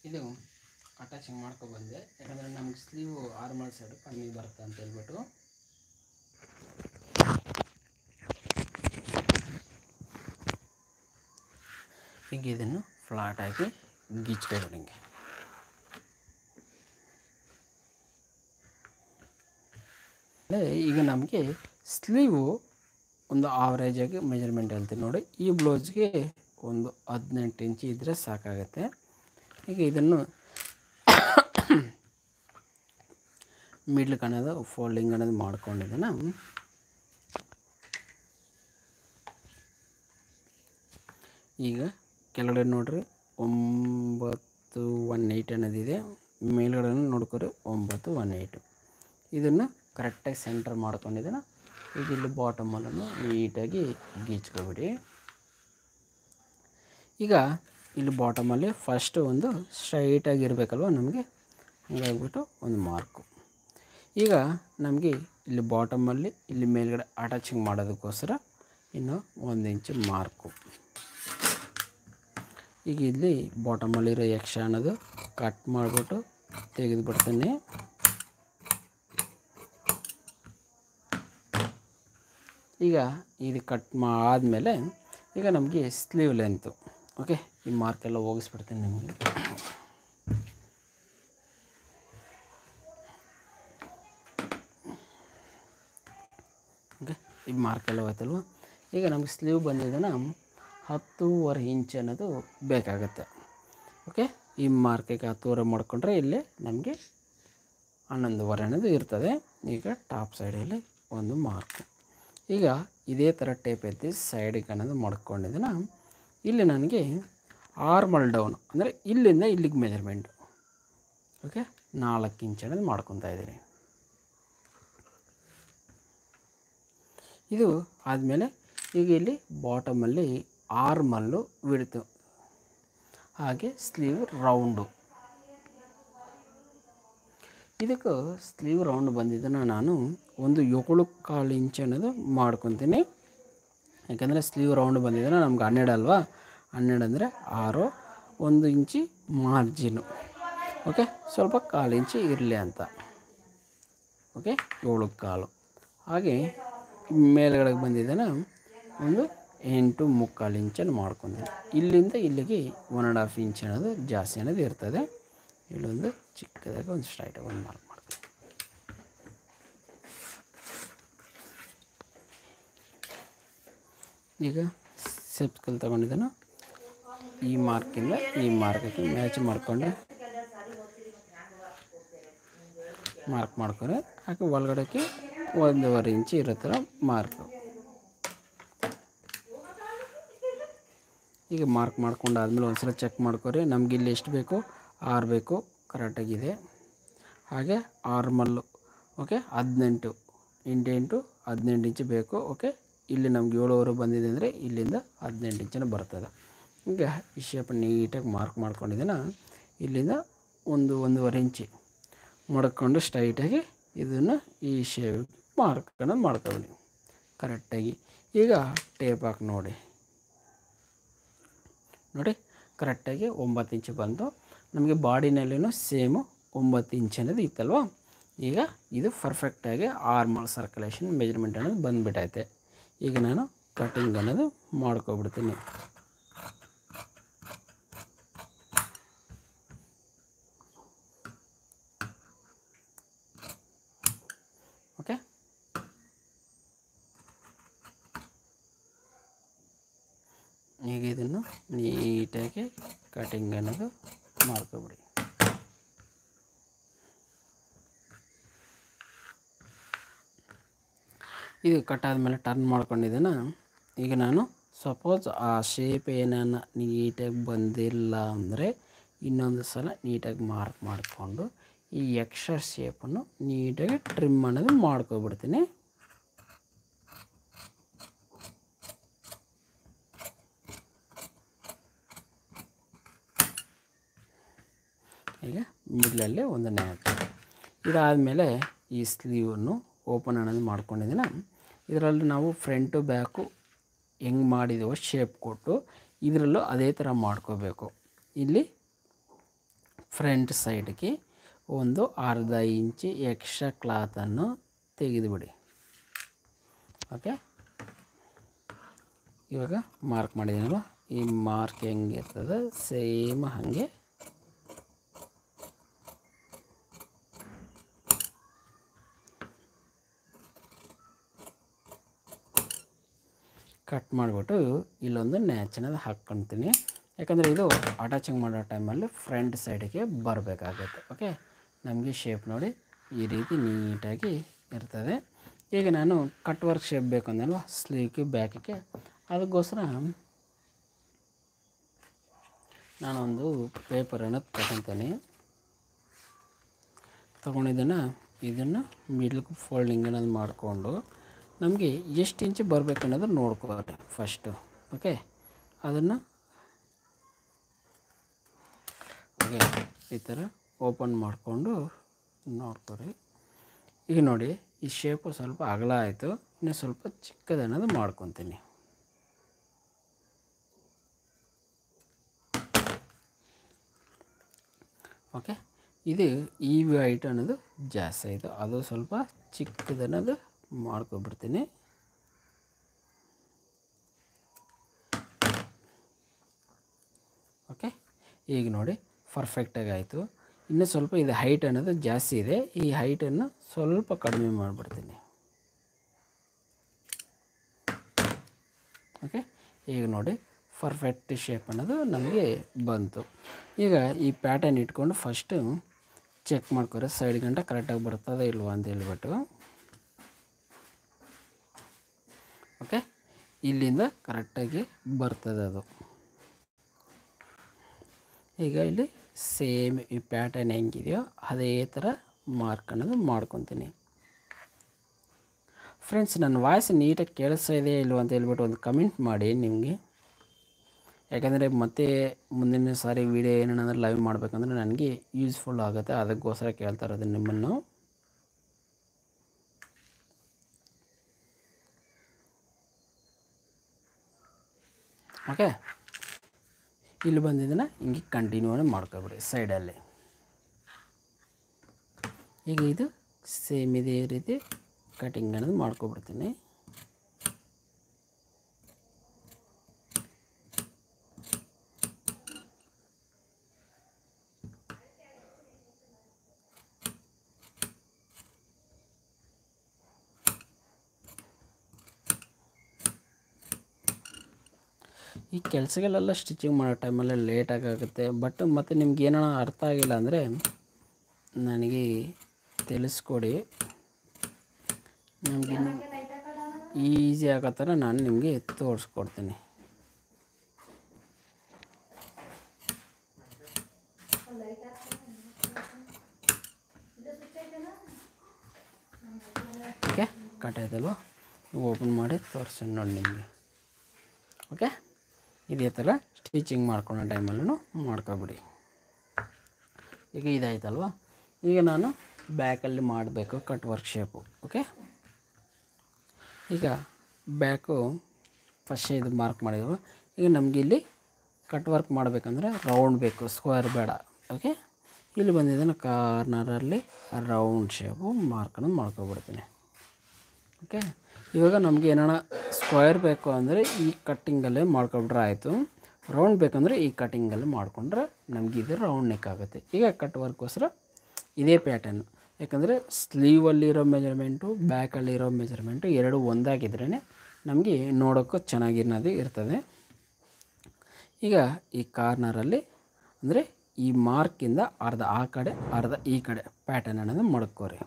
ಇದು ಅಟ್ಯಾಚಿಂಗ್ ಮಾಡ್ಕೊಬಂದೆ, ಯಾಕಂದರೆ ನಮಗೆ ಸ್ಲೀವ್ ಆರ್ಮಲ್ ಸೈಡು ಕಮ್ಮಿ ಬರುತ್ತೆ ಅಂತ ಹೇಳ್ಬಿಟ್ಟು. ಈಗ ಇದನ್ನು ಫ್ಲಾಟಾಗಿ ಗೀಚ್ಕೊಬಿಡಿ ಹಿಂಗೆ. ಈಗ ನಮಗೆ ಸ್ಲೀವು ಒಂದು ಆವ್ರೇಜಾಗಿ ಮೆಜರ್ಮೆಂಟ್ ಹೇಳ್ತೀನಿ ನೋಡಿ. ಈ ಬ್ಲೌಸ್ಗೆ ಒಂದು 18 ಇಂಚು ಇದ್ದರೆ ಸಾಕಾಗುತ್ತೆ. ಈಗ ಇದನ್ನು ಮಿಡ್ಲ್ ಅನ್ನೋದು ಫೋಲ್ಡಿಂಗ್ ಅನ್ನೋದು ಮಾಡ್ಕೊಂಡಿದ್ದಾನ. ಈಗ ಕೆಳಗಡೆ ನೋಡ್ರಿ 918 ಅನ್ನೋದಿದೆ, ಮೇಲ್ಗಡೆ ನೋಡ್ಕೊರಿ 918. ಇದನ್ನು ಕರೆಕ್ಟಾಗಿ ಸೆಂಟರ್ ಮಾಡ್ಕೊಂಡಿದ್ದಾನ. ಈಗ ಇಲ್ಲಿ ಬಾಟಮಲ್ಲೂ ನೀಟಾಗಿ ಗೀಚ್ಕೊಬಿಡಿ. ಈಗ ಇಲ್ಲಿ ಬಾಟಮಲ್ಲಿ ಫಸ್ಟು ಒಂದು ಸ್ಟ್ರೈಟಾಗಿ ಇರಬೇಕಲ್ವ ನಮಗೆ, ಹಾಗಾಗ್ಬಿಟ್ಟು ಒಂದು ಮಾರ್ಕು. ಈಗ ನಮಗೆ ಇಲ್ಲಿ ಬಾಟಮಲ್ಲಿ ಇಲ್ಲಿ ಮೇಲ್ಗಡೆ ಅಟ್ಯಾಚಿಂಗ್ ಮಾಡೋದಕ್ಕೋಸ್ಕರ ಇನ್ನು 1 ಇಂಚು ಮಾರ್ಕು. ಈಗ ಇಲ್ಲಿ ಬಾಟಮಲ್ಲಿರೋ ಎಕ್ಸ್ಟ್ರಾ ಅನ್ನೋದು ಕಟ್ ಮಾಡಿಬಿಟ್ಟು ತೆಗೆದುಬಿಡ್ತೀನಿ. ಈಗ ಇದು ಕಟ್ ಆದಮೇಲೆ ಈಗ ನಮಗೆ ಸ್ಲೀವ್ ಲೆಂತು, ಓಕೆ, ಈ ಮಾರ್ಕೆಲ್ಲ ಹೋಗಿಸ್ಬಿಡ್ತೀನಿ ನಿಮಗೆ. ಓಕೆ, ಈ ಮಾರ್ಕೆಲ್ಲ ಹೋಯ್ತಲ್ವ. ಈಗ ನಮಗೆ ಸ್ಲೀವ್ ಬಂದಿದ್ದಾನ 10.5 ಇಂಚ್ ಅನ್ನೋದು ಬೇಕಾಗುತ್ತೆ. ಓಕೆ, ಈ ಮಾರ್ಕಿಗೆ 10.5 ಮಾಡಿಕೊಂಡ್ರೆ ಇಲ್ಲಿ ನಮಗೆ 11.5 ಅನ್ನೋದು ಇರ್ತದೆ. ಈಗ ಟಾಪ್ ಸೈಡಲ್ಲಿ ಒಂದು ಮಾರ್ಕು. ಈಗ ಇದೇ ಥರ ಟೇಪ್ ಎತ್ತಿ ಸೈಡಿಗೆ ಅನ್ನೋದು ಮಾಡ್ಕೊಂಡಿದ್ದೀನ. ಇಲ್ಲಿ ನನಗೆ ಆರ್ಮಲ್ ಡೌನ್ ಅಂದರೆ ಇಲ್ಲಿಂದ ಇಲ್ಲಿಗೆ ಮೆಜರ್ಮೆಂಟು. ಓಕೆ, 4 ಇಂಚ್ ಅನ್ನೋದು ಮಾಡ್ಕೊತಾ ಇದ್ದೀನಿ. ಇದು ಆದಮೇಲೆ ಈಗ ಇಲ್ಲಿ ಬಾಟಮಲ್ಲಿ ಆರ್ಮಲ್ಲು ಬಿಡ್ತು, ಹಾಗೆ ಸ್ಲೀವ್ ರೌಂಡು. ಇದಕ್ಕೆ ಸ್ಲೀವ್ ರೌಂಡ್ ಬಂದಿದ್ದನ್ನು ನಾನು ಒಂದು 7.25 ಇಂಚ್ ಅನ್ನೋದು ಮಾಡ್ಕೊತೀನಿ. ಯಾಕಂದರೆ ಸ್ಲೀವ್ ರೌಂಡ್ ಬಂದಿದ್ದನ್ನು ನಮ್ಗೆ 12 ಅಲ್ವಾ, 12 ಅಂದರೆ 6, 1 ಇಂಚಿ ಮಾರ್ಜಿನು. ಓಕೆ, ಸ್ವಲ್ಪ 1/4 ಇಂಚು ಇರಲಿ ಅಂತ. ಓಕೆ, 7.25. ಹಾಗೆ ಮೇಲ್ಗಡೆಗೆ ಬಂದಿದ್ದಾನೆ ಒಂದು 8.75 ಇಂಚನ್ನು ಮಾಡ್ಕೊತೀನಿ. ಇಲ್ಲಿಂದ ಇಲ್ಲಿಗೆ 1.5 ಇಂಚ್ ಅನ್ನೋದು ಜಾಸ್ತಿ ಅನ್ನೋದು ಇರ್ತದೆ. ಇಲ್ಲೊಂದು ಚಿಕ್ಕದಾಗಿ ಒಂದು ಸ್ಟ್ರೈಟಾಗಿ ಒಂದು ಮಾರ್ಕ್ ಮಾಡ್ತೀನಿ. ಈಗ ಸೆಪ್ ಸ್ಕೇಲ್ ತೊಗೊಂಡಿದ್ದಾನು, ಈ ಮಾರ್ಕಿಂದ ಈ ಮಾರ್ಕಕ್ಕೆ ಮ್ಯಾಚ್ ಮಾಡಿಕೊಂಡ್ರೆ ಮಾರ್ಕ್ ಮಾಡ್ಕೊಂಡ್ರೆ ಹಾಗೆ ಒಳಗಡೆಗೆ 1.5 ಇಂಚ್ ಇರುತ್ತಲ್ಲ ಮಾರ್ಕು. ಈಗ ಮಾರ್ಕ್ ಮಾಡ್ಕೊಂಡಾದ್ಮೇಲೆ ಒಂದು ಸಲ ಚೆಕ್ ಮಾಡ್ಕೊರಿ, ನಮ್ಗೆ ಇಲ್ಲಿ ಎಷ್ಟು ಬೇಕು, 6 ಬೇಕು, ಕರೆಕ್ಟಾಗಿದೆ. ಹಾಗೆ ಆರ್ಮಲ್ಲು ಓಕೆ 18 ಇಂಟು 18 ಇಂಚು ಬೇಕು. ಓಕೆ, ಇಲ್ಲಿ ನಮ್ಗೆ 7.5 ಬಂದಿದೆ ಅಂದರೆ ಇಲ್ಲಿಂದ 18 ಇಂಚನ್ನು ಬರ್ತದೆ. ಈಗ ಈ ಶೇಪ್ ನೀಟಾಗಿ ಮಾರ್ಕ್ ಮಾಡ್ಕೊಂಡಿದ್ದೀನ. ಇಲ್ಲಿಂದ 1.5 ಇಂಚು ಮಡ್ಕೊಂಡು ಸ್ಟ್ರೈಟಾಗಿ ಇದನ್ನು ಈ ಶೇಪ್ ಮಾರ್ಕನ್ನು ಮಾಡ್ಕೊಳ್ಳಿ ಕರೆಕ್ಟಾಗಿ. ಈಗ ಟೇಪ್ ಹಾಕಿ ನೋಡಿ ಕರೆಕ್ಟಾಗಿ 9 ಇಂಚು ಬಂತು. ನಮಗೆ ಬಾಡಿನಲ್ಲಿನೂ ಸೇಮು 9 ಇಂಚ್ ಅನ್ನೋದು ಇತ್ತಲ್ವ. ಈಗ ಇದು ಪರ್ಫೆಕ್ಟಾಗಿ ಆರ್ಮಲ್ ಸರ್ಕ್ಯುಲೇಷನ್ ಮೆಜರ್ಮೆಂಟ್ ಅನ್ನೋದು ಬಂದುಬಿಟ್ಟೈತೆ. ಈಗ ನಾನು ಕಟಿಂಗ್ ಅನ್ನೋದು ಮಾಡ್ಕೊಬಿಡ್ತೀನಿ. ಓಕೆ, ಈಗ ಇದನ್ನು ನೀಟಾಗಿ ಕಟಿಂಗ್ ಅನ್ನೋದು ಮಾಡ್ಕೊಬಿಡಿ. ಇದು ಕಟ್ಟಾದಮೇಲೆ ಟರ್ನ್ ಮಾಡ್ಕೊಂಡಿದ್ದೇನೆ. ಈಗ ನಾನು ಸಪೋಸ್ ಆ ಶೇಪ್ ಏನಾನ ನೀಟಾಗಿ ಬಂದಿಲ್ಲ ಅಂದರೆ ಇನ್ನೊಂದು ಸಲ ನೀಟಾಗಿ ಮಾರ್ಕ್ ಮಾಡಿಕೊಂಡು ಈ ಎಕ್ಸ್ಟ್ರಾ ಶೇಪನ್ನು ನೀಟಾಗಿ ಟ್ರಿಮ್ ಅನ್ನೋದು ಮಾಡ್ಕೊಬಿಡ್ತೀನಿ. ಈಗ ಮಿಡ್ಲಲ್ಲಿ ಒಂದು ನ್ಯಾಪ್. ಇದಾದಮೇಲೆ ಈ ಸ್ಲೀವನ್ನು ಓಪನ್ ಅನ್ನೋದು ಮಾಡ್ಕೊಂಡಿದ್ದೀನಿ. ಇದರಲ್ಲಿ ನಾವು ಫ್ರಂಟು ಬ್ಯಾಕು ಹೆಂಗೆ ಮಾಡಿದೆವೋ ಶೇಪ್ ಕೊಟ್ಟು ಇದರಲ್ಲೂ ಅದೇ ಥರ ಮಾಡ್ಕೋಬೇಕು. ಇಲ್ಲಿ ಫ್ರಂಟ್ ಸೈಡ್ಗೆ ಒಂದು 1/2 ಇಂಚು ಎಕ್ಸ್ಟ್ರಾ ಕ್ಲಾತನ್ನು ತೆಗೆದುಬಿಡಿ. ಓಕೆ, ಇವಾಗ ಮಾರ್ಕ್ ಮಾಡಿದ್ದೀನಲ್ವ, ಈ ಮಾರ್ಕ್ ಹೆಂಗಿರ್ತದೆ ಸೇಮ್ ಹಾಗೆ ಕಟ್ ಮಾಡಿಬಿಟ್ಟು ಇಲ್ಲೊಂದು ನ್ಯಾಚನದು ಹಾಕ್ಕೊಳ್ತೀನಿ. ಯಾಕಂದರೆ ಇದು ಅಟ್ಯಾಚಿಂಗ್ ಮಾಡೋ ಟೈಮಲ್ಲಿ ಫ್ರಂಟ್ ಸೈಡಿಗೆ ಬರಬೇಕಾಗುತ್ತೆ. ಓಕೆ, ನಮಗೆ ಶೇಪ್ ನೋಡಿ ಈ ರೀತಿ ನೀಟಾಗಿ ಇರ್ತದೆ. ಈಗ ನಾನು ಕಟ್ ವರ್ಕ್ ಶೇಪ್ ಬೇಕು ಅಂದಲ್ವ ಸ್ಲೀವ್ಗೆ ಬ್ಯಾಕಿಗೆ, ಅದಕ್ಕೋಸ್ಕರ ನಾನೊಂದು ಪೇಪರನ್ನು ತಗೊತೀನಿ. ಇದನ್ನು ಮಿಡ್ಲ್ಗೆ ಫೋಲ್ಡಿಂಗ್ ಅನ್ನೋದು ಮಾಡಿಕೊಂಡು ನಮಗೆ ಎಷ್ಟು ಇಂಚು ಬರಬೇಕು ಅನ್ನೋದು ನೋಡ್ಕೊಳ್ಳಿ ಫಸ್ಟು. ಓಕೆ, ಅದನ್ನು ಓಕೆ ಈ ಥರ ಓಪನ್ ಮಾಡಿಕೊಂಡು ನೋಡ್ಕೊರಿ. ಈಗ ನೋಡಿ ಈ ಶೇಪು ಸ್ವಲ್ಪ ಅಗಲ ಆಯಿತು, ಇನ್ನು ಸ್ವಲ್ಪ ಚಿಕ್ಕದನ್ನೋದು ಮಾಡ್ಕೊತೀನಿ. ಓಕೆ, ಇದು ಈ ವೈಟ್ ಅನ್ನೋದು ಜಾಸ್ತಿ ಆಯಿತು, ಅದು ಸ್ವಲ್ಪ ಚಿಕ್ಕದನ್ನೋದು ಮಾಡ್ಕೊಬಿಡ್ತೀನಿ. ಓಕೆ, ಈಗ ನೋಡಿ ಪರ್ಫೆಕ್ಟಾಗಿ ಆಯಿತು. ಇನ್ನು ಸ್ವಲ್ಪ ಇದು ಹೈಟ್ ಅನ್ನೋದು ಜಾಸ್ತಿ ಇದೆ, ಈ ಹೈಟನ್ನು ಸ್ವಲ್ಪ ಕಡಿಮೆ ಮಾಡಿಬಿಡ್ತೀನಿ. ಓಕೆ, ಈಗ ನೋಡಿ ಪರ್ಫೆಕ್ಟ್ ಶೇಪ್ ಅನ್ನೋದು ನಮಗೆ ಬಂತು. ಈಗ ಈ ಪ್ಯಾಟರ್ನ್ ಇಟ್ಕೊಂಡು ಫಸ್ಟು ಚೆಕ್ ಮಾಡ್ಕೊರೆ ಸೈಡ್ ಗಂಟ ಕರೆಕ್ಟಾಗಿ ಬರ್ತದೆ ಇಲ್ವಾ ಅಂತ ಹೇಳ್ಬಿಟ್ಟು. ಓಕೆ, ಇಲ್ಲಿಂದ ಕರೆಕ್ಟಾಗಿ ಬರ್ತದೆ ಅದು. ಈಗ ಇಲ್ಲಿ ಸೇಮ್ ಈ ಪ್ಯಾಟರ್ನ್ ಹೆಂಗಿದೆಯೋ ಅದೇ ಥರ ಮಾರ್ಕ್ ಅನ್ನೋದು ಮಾಡ್ಕೊತೀನಿ. ಫ್ರೆಂಡ್ಸ್, ನನ್ನ ವಾಯ್ಸ್ ನೀಟಾಗಿ ಕೇಳಿಸ್ತಾ ಇದೆ ಇಲ್ವ ಅಂತ ಹೇಳ್ಬಿಟ್ಟು ಒಂದು ಕಮೆಂಟ್ ಮಾಡಿ ನಿಮಗೆ. ಯಾಕಂದರೆ ಮತ್ತೆ ಮುಂದಿನ ಸಾರಿ ವೀಡಿಯೋ ಏನೇನಾದರೂ ಲೈವ್ ಮಾಡಬೇಕಂದ್ರೆ ನನಗೆ ಯೂಸ್ಫುಲ್ ಆಗುತ್ತೆ, ಅದಕ್ಕೋಸ್ಕರ ಕೇಳ್ತಾ ಇರೋದು ನಿಮ್ಮನ್ನು. ಓಕೆ, ಇಲ್ಲಿ ಬಂದಿದ್ದನ್ನು ಹಿಂಗೆ ಕಂಟಿನ್ಯೂ ಮಾಡ್ಕೊಬಿಡಿ ಸೈಡಲ್ಲಿ. ಈಗ ಇದು ಸೇಮ್ ಇದೇ ರೀತಿ ಕಟಿಂಗ್ ಅನ್ನೋದು ಮಾಡ್ಕೊಬಿಡ್ತೀನಿ. ಈ ಕೆಲಸಗಳೆಲ್ಲ ಸ್ಟಿಚಿಂಗ್ ಮಾಡೋ ಟೈಮಲ್ಲಿ ಲೇಟಾಗಿ ಆಗುತ್ತೆ. ಬಟ್ ಮತ್ತು ನಿಮ್ಗೆ ಏನಾರ ಅರ್ಥ ಆಗಿಲ್ಲ ಅಂದರೆ ನನಗೆ ತಿಳಿಸ್ಕೊಡಿ, ನಮಗೆ ಈಸಿ ಆಗೋ ಥರ ನಾನು ನಿಮಗೆ ತೋರಿಸ್ಕೊಡ್ತೀನಿ. ಓಕೆ, ಕಟ್ ಆಯ್ತಲ್ವ, ಓಪನ್ ಮಾಡಿ ತೋರಿಸ್ತೀನಿ ನೋಡಿ ನಿಮಗೆ. ಓಕೆ, ಇದೇ ಥರ ಸ್ಟಿಚಿಂಗ್ ಮಾಡ್ಕೊಳ್ಳೋ ಟೈಮಲ್ಲೂ ಮಾಡ್ಕೊಬಿಡಿ. ಈಗ ಇದಾಯ್ತಲ್ವ, ಈಗ ನಾನು ಬ್ಯಾಕಲ್ಲಿ ಮಾಡಬೇಕು ಕಟ್ ವರ್ಕ್ ಶೇಪು. ಓಕೆ, ಈಗ ಬ್ಯಾಕು ಫಸ್ಟ್ ಇದು ಮಾರ್ಕ್ ಮಾಡಿದ್ರು. ಈಗ ನಮಗೆ ಇಲ್ಲಿ ಕಟ್ ವರ್ಕ್ ಮಾಡಬೇಕಂದ್ರೆ ರೌಂಡ್ ಬೇಕು, ಸ್ಕ್ವೇರ್ ಬೇಡ. ಓಕೆ, ಇಲ್ಲಿ ಬಂದಿದ್ದನ್ನು ಕಾರ್ನರಲ್ಲಿ ರೌಂಡ್ ಶೇಪು ಮಾರ್ಕನ್ನು ಮಾಡ್ಕೊಬಿಡ್ತೀನಿ. ಓಕೆ, ಇವಾಗ ನಮಗೆ ಏನಾರ ಸ್ಕ್ವೇರ್ ಬೇಕು ಅಂದರೆ ಈ ಕಟ್ಟಿಂಗಲ್ಲೇ ಮಾಡ್ಕೊಬಿಟ್ರೆ ಆಯಿತು. ರೌಂಡ್ ಬೇಕಂದರೆ ಈ ಕಟ್ಟಿಂಗಲ್ಲಿ ಮಾಡಿಕೊಂಡ್ರೆ ನಮಗೆ ಇದು ರೌಂಡ್ ನೆಕ್ ಆಗುತ್ತೆ. ಈಗ ಕಟ್ ವರ್ಕ್ಗೋಸ್ಕರ ಇದೇ ಪ್ಯಾಟರ್ನು, ಯಾಕಂದರೆ ಸ್ಲೀವಲ್ಲಿರೋ ಮೆಜರ್ಮೆಂಟು ಬ್ಯಾಕಲ್ಲಿರೋ ಮೆಜರ್ಮೆಂಟು ಎರಡು ಒಂದಾಗಿದ್ರೇ ನಮಗೆ ನೋಡೋಕ್ಕೂ ಚೆನ್ನಾಗಿರೋದು ಇರ್ತದೆ. ಈಗ ಈ ಕಾರ್ನರಲ್ಲಿ ಅಂದರೆ ಈ ಮಾರ್ಕಿಂದ ಅರ್ಧ ಆ ಕಡೆ ಅರ್ಧ ಈ ಕಡೆ ಪ್ಯಾಟರ್ನ್ ಅನ್ನೋದು ಮಡ್ಕೋರಿ.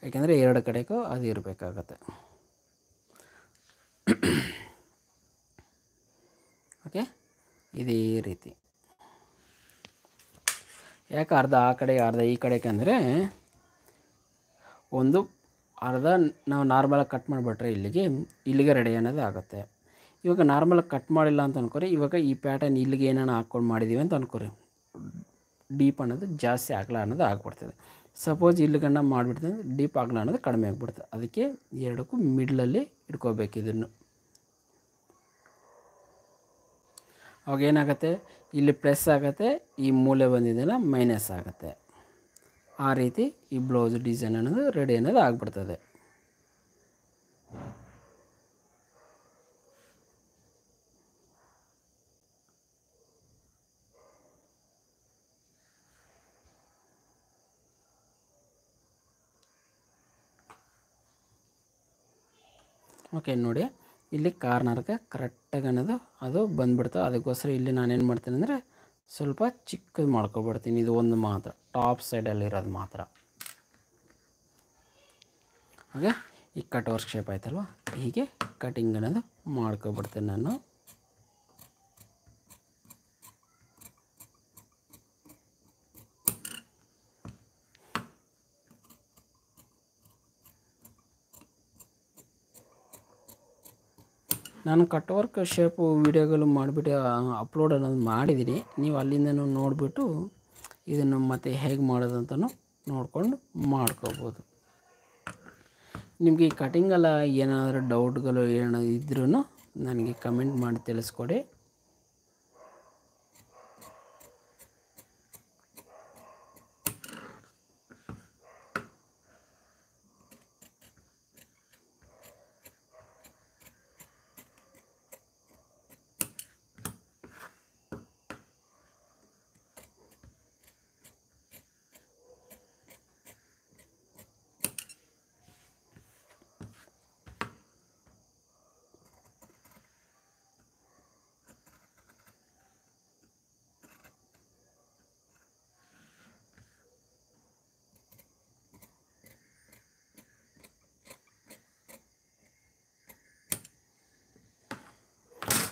ಯಾಕೆಂದರೆ ಎರಡು ಕಡೆಗೂ ಅದು ಇರಬೇಕಾಗತ್ತೆ. ಓಕೆ, ಇದೇ ರೀತಿ. ಯಾಕೆ ಅರ್ಧ ಆ ಕಡೆ ಅರ್ಧ ಈ ಕಡೆಗೆ ಅಂದರೆ ಒಂದು ಅರ್ಧ ನಾವು ನಾರ್ಮಲಾಗಿ ಕಟ್ ಮಾಡಿಬಿಟ್ರೆ ಇಲ್ಲಿಗೆ ರೆಡಿ ಅನ್ನೋದು ಆಗುತ್ತೆ. ಇವಾಗ ನಾರ್ಮಲಾಗಿ ಕಟ್ ಮಾಡಿಲ್ಲ ಅಂತ ಅನ್ಕೋರಿ, ಇವಾಗ ಈ ಪ್ಯಾಟರ್ನ್ ಇಲ್ಲಿಗೆ ಏನಾನ ಹಾಕ್ಕೊಂಡು ಮಾಡಿದ್ದೀವಿ ಅಂತ ಅನ್ಕೋರಿ, ಡೀಪ್ ಅನ್ನೋದು ಜಾಸ್ತಿ ಅಗಲ ಅನ್ನೋದು ಆಗ್ಬಿಡ್ತದೆ. ಸಪೋಸ್ ಇಲ್ಲಿಗನ್ನ ಮಾಡಿಬಿಡ್ತದೆ ಡೀಪ್ ಅಗಲ ಅನ್ನೋದು ಕಡಿಮೆ ಆಗಿಬಿಡ್ತದೆ. ಅದಕ್ಕೆ ಎರಡಕ್ಕೂ ಮಿಡ್ಲಲ್ಲಿ ಇಟ್ಕೋಬೇಕು ಇದನ್ನು. ಅವಾಗ ಏನಾಗುತ್ತೆ, ಇಲ್ಲಿ ಪ್ಲಸ್ ಆಗುತ್ತೆ, ಈ ಮೂಲೆ ಬಂದಿದ್ದೆಲ್ಲ ಮೈನಸ್ ಆಗುತ್ತೆ. ಆ ರೀತಿ ಈ ಬ್ಲೌಸ್ ಡಿಸೈನ್ ಅನ್ನೋದು ರೆಡಿ ಅನ್ನೋದು ಆಗಿಬಿಡ್ತದೆ. ಓಕೆ, ನೋಡಿ ಇಲ್ಲಿ ಕಾರ್ನರ್ಗೆ ಕರೆಕ್ಟಾಗಿ ಅನ್ನೋದು ಅದು ಬಂದುಬಿಡ್ತು. ಅದಕ್ಕೋಸ್ಕರ ಇಲ್ಲಿ ನಾನೇನು ಮಾಡ್ತೀನಿ ಅಂದರೆ ಸ್ವಲ್ಪ ಚಿಕ್ಕದು ಮಾಡ್ಕೊಬಿಡ್ತೀನಿ. ಇದು ಒಂದು ಮಾತ್ರ ಟಾಪ್ ಸೈಡಲ್ಲಿರೋದು ಮಾತ್ರ. ಹಾಗೆ ಈ ಕಟ್ ವರ್ಕ್ ಶೇಪ್ ಆಯ್ತಲ್ವ, ಹೀಗೆ ಕಟಿಂಗ್ ಅನ್ನೋದು ಮಾಡ್ಕೊಬಿಡ್ತೀನಿ ನಾನು. ನಾನು ಕಟ್ ವರ್ಕ್ ಶೇಪು ವೀಡಿಯೋಗಳು ಮಾಡಿಬಿಟ್ಟು ಅಪ್ಲೋಡ್ ಅನ್ನೋದು ಮಾಡಿದ್ದೀನಿ. ನೀವು ಅಲ್ಲಿಂದನೂ ನೋಡಿಬಿಟ್ಟು ಇದನ್ನು ಮತ್ತೆ ಹೇಗೆ ಮಾಡೋದು ಅಂತಲೂ ನೋಡಿಕೊಂಡು ಮಾಡ್ಕೋಬೋದು. ನಿಮಗೆ ಈ ಕಟಿಂಗೆಲ್ಲ ಏನಾದರೂ ಡೌಟ್ಗಳು ಏನಾದರೂ ಇದ್ರೂ ನನಗೆ ಕಮೆಂಟ್ ಮಾಡಿ ತಿಳಿಸ್ಕೊಡಿ.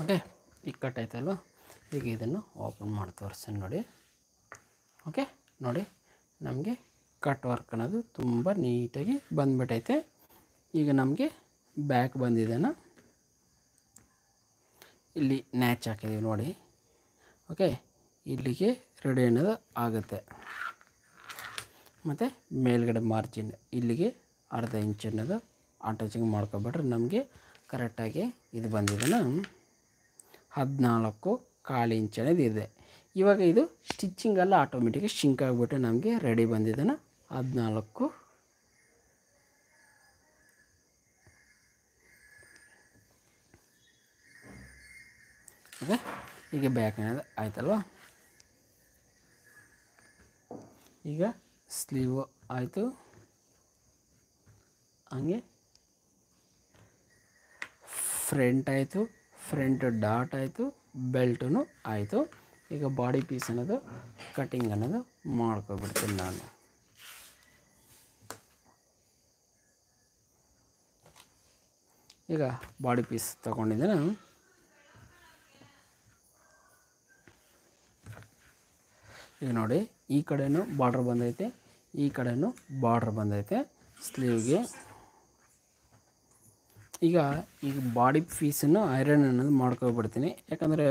ಓಕೆ, ಈಗ ಕಟ್ ಆಯ್ತಲ್ವ. ಈಗ ಇದನ್ನು ಓಪನ್ ಮಾಡಿ ತೋರಿಸ್ತೀನಿ ನೋಡಿ. ಓಕೆ ನೋಡಿ, ನಮಗೆ ಕಟ್ ವರ್ಕ್ ಅನ್ನೋದು ತುಂಬ ನೀಟಾಗಿ ಬಂದುಬಿಟ್ಟೈತೆ. ಈಗ ನಮಗೆ ಬ್ಯಾಕ್ ಬಂದಿದ್ದೇನ, ಇಲ್ಲಿ ನ್ಯಾಚ್ ಹಾಕಿದ್ದೀವಿ ನೋಡಿ. ಓಕೆ, ಇಲ್ಲಿಗೆ ರೆಡಿ ಅನ್ನೋದು ಆಗುತ್ತೆ. ಮತ್ತು ಮೇಲ್ಗಡೆ ಮಾರ್ಜಿನ್ ಇಲ್ಲಿಗೆ ಅರ್ಧ ಇಂಚ್ ಅನ್ನೋದು ಅಟ್ಯಾಚಿಂಗ್ ಮಾಡ್ಕೊಬಿಟ್ರೆ ನಮಗೆ ಕರೆಕ್ಟಾಗಿ ಇದು ಬಂದಿದೆನ 14.25 ಇಂಚ್ ಅನ್ನೋದು ಇದೆ. ಇವಾಗ ಇದು ಸ್ಟಿಚ್ಚಿಂಗೆಲ್ಲ ಆಟೋಮೆಟಿಕಾಗಿ ಶಿಂಕ್ ಆಗಿಬಿಟ್ಟು ನಮಗೆ ರೆಡಿ ಬಂದಿದೆನ 14. ಓಕೆ, ಈಗ ಬ್ಯಾಕ್ ಅನ್ನೋದು ಆಯ್ತಲ್ವ. ಈಗ ಸ್ಲೀವ್ ಆಯಿತು, ಹಂಗೆ ಫ್ರಂಟ್ ಆಯಿತು, ಫ್ರಂಟ್ ಡಾಟ್ ಆಯಿತು, ಬೆಲ್ಟೂ ಆಯಿತು. ಈಗ ಬಾಡಿ ಪೀಸ್ ಅನ್ನೋದು ಕಟಿಂಗ್ ಅನ್ನೋದು ಮಾಡ್ಕೊಬಿಡ್ತೀನಿ ನಾನು. ಈಗ ಬಾಡಿ ಪೀಸ್ ತೊಗೊಂಡಿದ್ದೇನೆ. ಈಗ ನೋಡಿ, ಈ ಕಡೆನೂ ಬಾರ್ಡ್ರ್ ಬಂದೈತೆ, ಈ ಕಡೆನೂ ಬಾರ್ಡ್ರ್ ಬಂದೈತೆ ಸ್ಲೀವ್ಗೆ. ಈಗ ಬಾಡಿ ಪೀಸನ್ನು ಐರನ್ ಅನ್ನೋದು ಮಾಡ್ಕೊಬಿಡ್ತೀನಿ, ಯಾಕಂದರೆ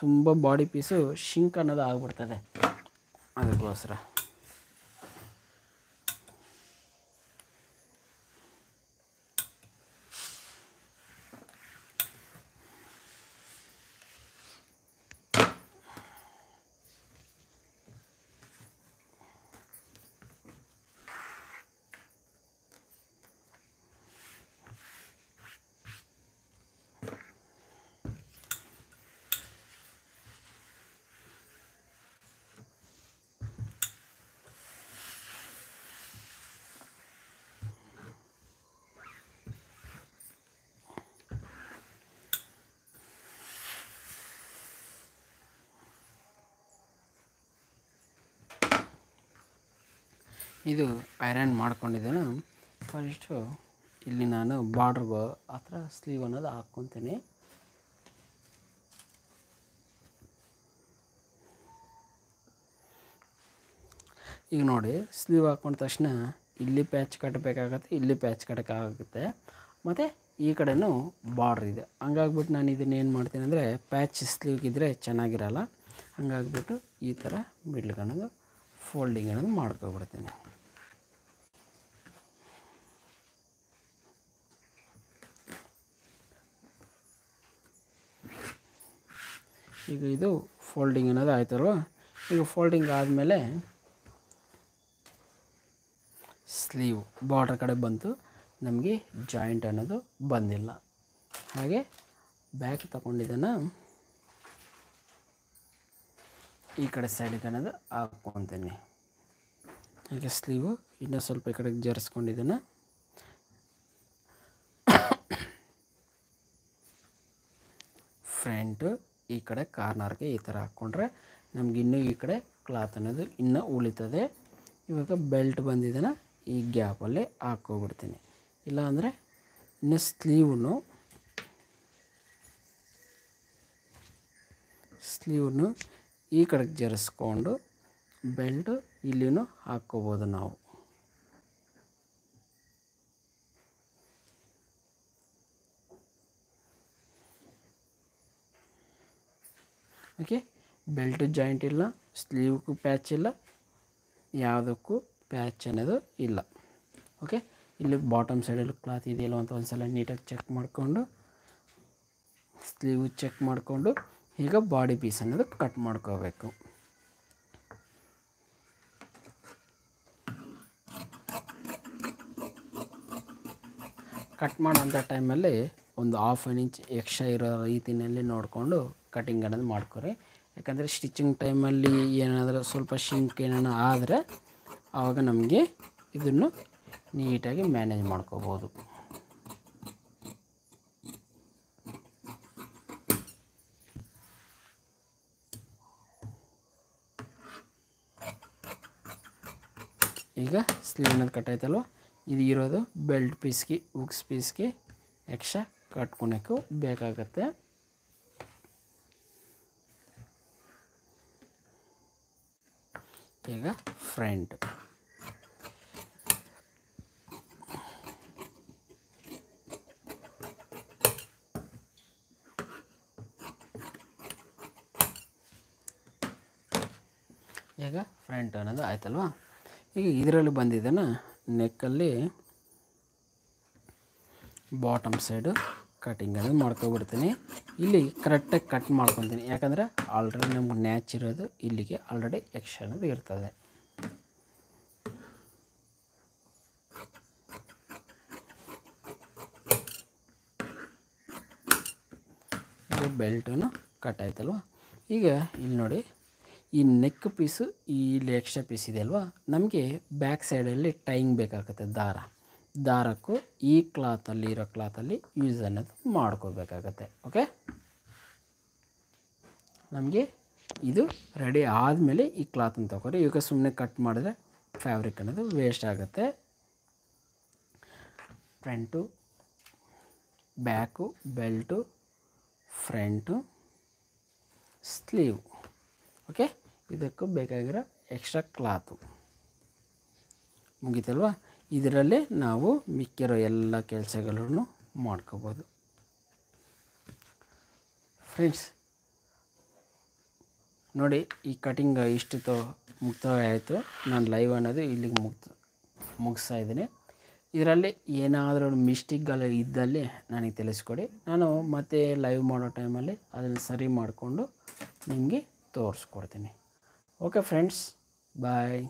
ತುಂಬ ಬಾಡಿ ಪೀಸು ಶಿಂಕ್ ಅನ್ನೋದು ಆಗಿಬಿಡ್ತದೆ, ಅದಕ್ಕೋಸ್ಕರ. ಇದು ಐರನ್ ಮಾಡ್ಕೊಂಡಿದ್ದೇನೆ. ಫಸ್ಟು ಇಲ್ಲಿ ನಾನು ಬಾರ್ಡ್ರ್ಗೆ ಹತ್ರ ಸ್ಲೀವ್ ಅನ್ನೋದು ಹಾಕ್ಕೊತೀನಿ. ಈಗ ನೋಡಿ, ಸ್ಲೀವ್ ಹಾಕ್ಕೊಂಡ ತಕ್ಷಣ ಇಲ್ಲಿ ಪ್ಯಾಚ್ ಕಟ್ಟಬೇಕಾಗತ್ತೆ, ಇಲ್ಲಿ ಪ್ಯಾಚ್ ಕಟ್ಟೋಕ್ಕಾಗುತ್ತೆ, ಮತ್ತು ಈ ಕಡೆನೂ ಬಾರ್ಡ್ರ್ ಇದೆ. ಹಂಗಾಗ್ಬಿಟ್ಟು ನಾನು ಇದನ್ನೇನು ಮಾಡ್ತೀನಿ ಅಂದರೆ, ಪ್ಯಾಚ್ ಸ್ಲೀವ್ಗಿದ್ರೆ ಚೆನ್ನಾಗಿರಲ್ಲ. ಹಂಗಾಗ್ಬಿಟ್ಟು ಈ ಥರ ಮಿಡ್ಲ್ಗೆ ಅನ್ನೋದು ಫೋಲ್ಡಿಂಗ್ ಅನ್ನೋದು ಮಾಡ್ಕೊಬಿಡ್ತೀನಿ. ಈಗ ಇದು ಫೋಲ್ಡಿಂಗ್ ಅನ್ನೋದು ಆಯ್ತಲ್ವ. ಈಗ ಫೋಲ್ಡಿಂಗ್ ಆದಮೇಲೆ ಸ್ಲೀವ್ ಬಾರ್ಡ್ರ್ ಕಡೆ ಬಂತು, ನಮಗೆ ಜಾಯಿಂಟ್ ಅನ್ನೋದು ಬಂದಿಲ್ಲ. ಹಾಗೆ ಬ್ಯಾಕ್ ತಗೊಂಡಿದ್ದನ್ನು ಈ ಕಡೆ ಸೈಡಿಗೆ ಅನ್ನೋದು ಹಾಕ್ಕೊತೀನಿ. ಈಗ ಸ್ಲೀವು ಇನ್ನೂ ಸ್ವಲ್ಪ ಈ ಕಡೆಗೆ ಜರಿಸ್ಕೊಂಡಿದ್ದನ್ನು ಫ್ರಂಟು ಈ ಕಡೆ ಕಾರ್ನರ್ಗೆ ಈ ಥರ ಹಾಕ್ಕೊಂಡ್ರೆ ನಮ್ಗೆ ಇನ್ನೂ ಈ ಕಡೆ ಕ್ಲಾತ್ ಅನ್ನೋದು ಇನ್ನೂ ಉಳಿತದೆ. ಇವಾಗ ಬೆಲ್ಟ್ ಬಂದಿದ್ದನ ಈ ಗ್ಯಾಪಲ್ಲಿ ಹಾಕ್ಕೊಬಿಡ್ತೀನಿ. ಇಲ್ಲಾಂದರೆ ಇನ್ನು ಸ್ಲೀವ್ನು ಈ ಕಡೆಗೆ ಜರಿಸ್ಕೊಂಡು ಬೆಲ್ಟು ಇಲ್ಲಿನೂ ಹಾಕ್ಕೋಬೋದು ನಾವು. ಓಕೆ, ಬೆಲ್ಟು ಜಾಯಿಂಟ್ ಇಲ್ಲ, ಸ್ಲೀವ್ಗೂ ಪ್ಯಾಚ್ ಇಲ್ಲ, ಯಾವುದಕ್ಕೂ ಪ್ಯಾಚ್ ಅನ್ನೋದು ಇಲ್ಲ. ಓಕೆ, ಇಲ್ಲಿ ಬಾಟಮ್ ಸೈಡಲ್ಲಿ ಕ್ಲಾತ್ ಇದೆಯಲ್ಲ ಅಂತ ಒಂದು ಸಲ ನೀಟಾಗಿ ಚೆಕ್ ಮಾಡಿಕೊಂಡು, ಸ್ಲೀವ್ ಚೆಕ್ ಮಾಡಿಕೊಂಡು, ಈಗ ಬಾಡಿ ಪೀಸ್ ಅನ್ನೋದು ಕಟ್ ಮಾಡ್ಕೋಬೇಕು. ಕಟ್ ಮಾಡೋಂಥ ಟೈಮಲ್ಲಿ ಒಂದು 1/2 ಇಂಚ್ ಎಕ್ಸ್ಟ್ರಾ ಇರೋ ರೀತಿಯಲ್ಲಿ ನೋಡಿಕೊಂಡು ಕಟಿಂಗ್ ಅನ್ನೋದು ಮಾಡ್ಕೊರಿ. ಯಾಕಂದರೆ ಸ್ಟಿಚಿಂಗ್ ಟೈಮಲ್ಲಿ ಏನಾದರೂ ಸ್ವಲ್ಪ ಶಿಂಕ್ ಏನಾರ ಆದರೆ ಆವಾಗ ನಮಗೆ ಇದನ್ನು ನೀಟಾಗಿ ಮ್ಯಾನೇಜ್ ಮಾಡ್ಕೋಬೋದು. ಈಗ ಸ್ಲೀವ್ ಅನ್ನೋದು ಕಟ್ ಆಯ್ತಲ್ವ, ಇದು ಇರೋದು ಬೆಲ್ಟ್ ಪೀಸ್ಗೆ, ಉಕ್ಸ್ ಪೀಸ್ಗೆ ಎಕ್ಸ್ಟ್ರಾ ಕಟ್ಕೊಳಕ್ಕೂ ಬೇಕಾಗತ್ತೆ. ಈಗ ಫ್ರಂಟ್. ಈಗ ಫ್ರಂಟ್ ಅನ್ನೋದು ಆಯ್ತಲ್ವ. ಈಗ ಇದರಲ್ಲಿ ಬಂದಿದ್ದಾನ ನೆಕ್ಕಲ್ಲಿ ಬಾಟಮ್ ಸೈಡು ಕಟಿಂಗ್ ಅನ್ನೋದು ಮಾಡ್ಕೊಬಿಡ್ತೀನಿ. ಇಲ್ಲಿ ಕರೆಕ್ಟಾಗಿ ಕಟ್ ಮಾಡ್ಕೊತೀನಿ, ಯಾಕಂದರೆ ಆಲ್ರೆಡಿ ನಮ್ಗೆ ನ್ಯಾಚ್ ಇರೋದು ಇಲ್ಲಿಗೆ ಆಲ್ರೆಡಿ ಎಕ್ಸ್ಟ್ರಾ ಅನ್ನೋದು ಇರ್ತದೆ. ಇದು ಬೆಲ್ಟನ್ನು ಕಟ್ ಆಯ್ತಲ್ವ. ಈಗ ಇಲ್ಲಿ ನೋಡಿ, ಈ ನೆಕ್ ಪೀಸು ಇಲ್ಲಿ ಎಕ್ಸ್ಟ್ರಾ ಪೀಸ್ ಇದೆ ಅಲ್ವಾ, ನಮಗೆ ಬ್ಯಾಕ್ ಸೈಡಲ್ಲಿ ಟೈಂಗ್ ಬೇಕಾಗುತ್ತೆ. ದಾರಕ್ಕೂ ಈ ಕ್ಲಾತಲ್ಲಿ ಇರೋ ಕ್ಲಾತಲ್ಲಿ ಯೂಸ್ ಅನ್ನೋದು ಮಾಡ್ಕೋಬೇಕಾಗತ್ತೆ. ಓಕೆ, ನಮಗೆ ಇದು ರೆಡಿ ಆದಮೇಲೆ ಈ ಕ್ಲಾತನ್ನು ತಗೋರಿ. ಈಗ ಸುಮ್ಮನೆ ಕಟ್ ಮಾಡಿದ್ರೆ ಫ್ಯಾಬ್ರಿಕ್ ಅನ್ನೋದು ವೇಸ್ಟ್ ಆಗುತ್ತೆ. Front, back, belt, front, sleeve. Okay, ಇದಕ್ಕೂ ಬೇಕಾಗಿರೋ ಎಕ್ಸ್ಟ್ರಾ ಕ್ಲಾತು ಮುಗೀತಲ್ವ. ಇದರಲ್ಲೇ ನಾವು ಮಿಕ್ಕಿರೋ ಎಲ್ಲ ಕೆಲಸಗಳನ್ನು ಮಾಡ್ಕೋಬೋದು. ಫ್ರೆಂಡ್ಸ್ ನೋಡಿ, ಈ ಕಟಿಂಗ್ ಇಷ್ಟು ಮುಕ್ತಾಯ ಆಯಿತು. ನಾನು ಲೈವ್ ಅನ್ನೋದು ಇಲ್ಲಿಗೆ ಮುಗಿಸ್ತಾ ಇದ್ದೀನಿ. ಇದರಲ್ಲಿ ಏನಾದರೂ ಮಿಸ್ಟೇಕ್ಗಳು ಇದ್ದಲ್ಲಿ ನನಗೆ ತಿಳಿಸ್ಕೊಡಿ, ನಾನು ಮತ್ತೆ ಲೈವ್ ಮಾಡೋ ಟೈಮಲ್ಲಿ ಅದನ್ನು ಸರಿ ಮಾಡಿಕೊಂಡು ನಿಮಗೆ ತೋರಿಸ್ಕೊಡ್ತೀನಿ. ಓಕೆ ಫ್ರೆಂಡ್ಸ್, ಬಾಯ್.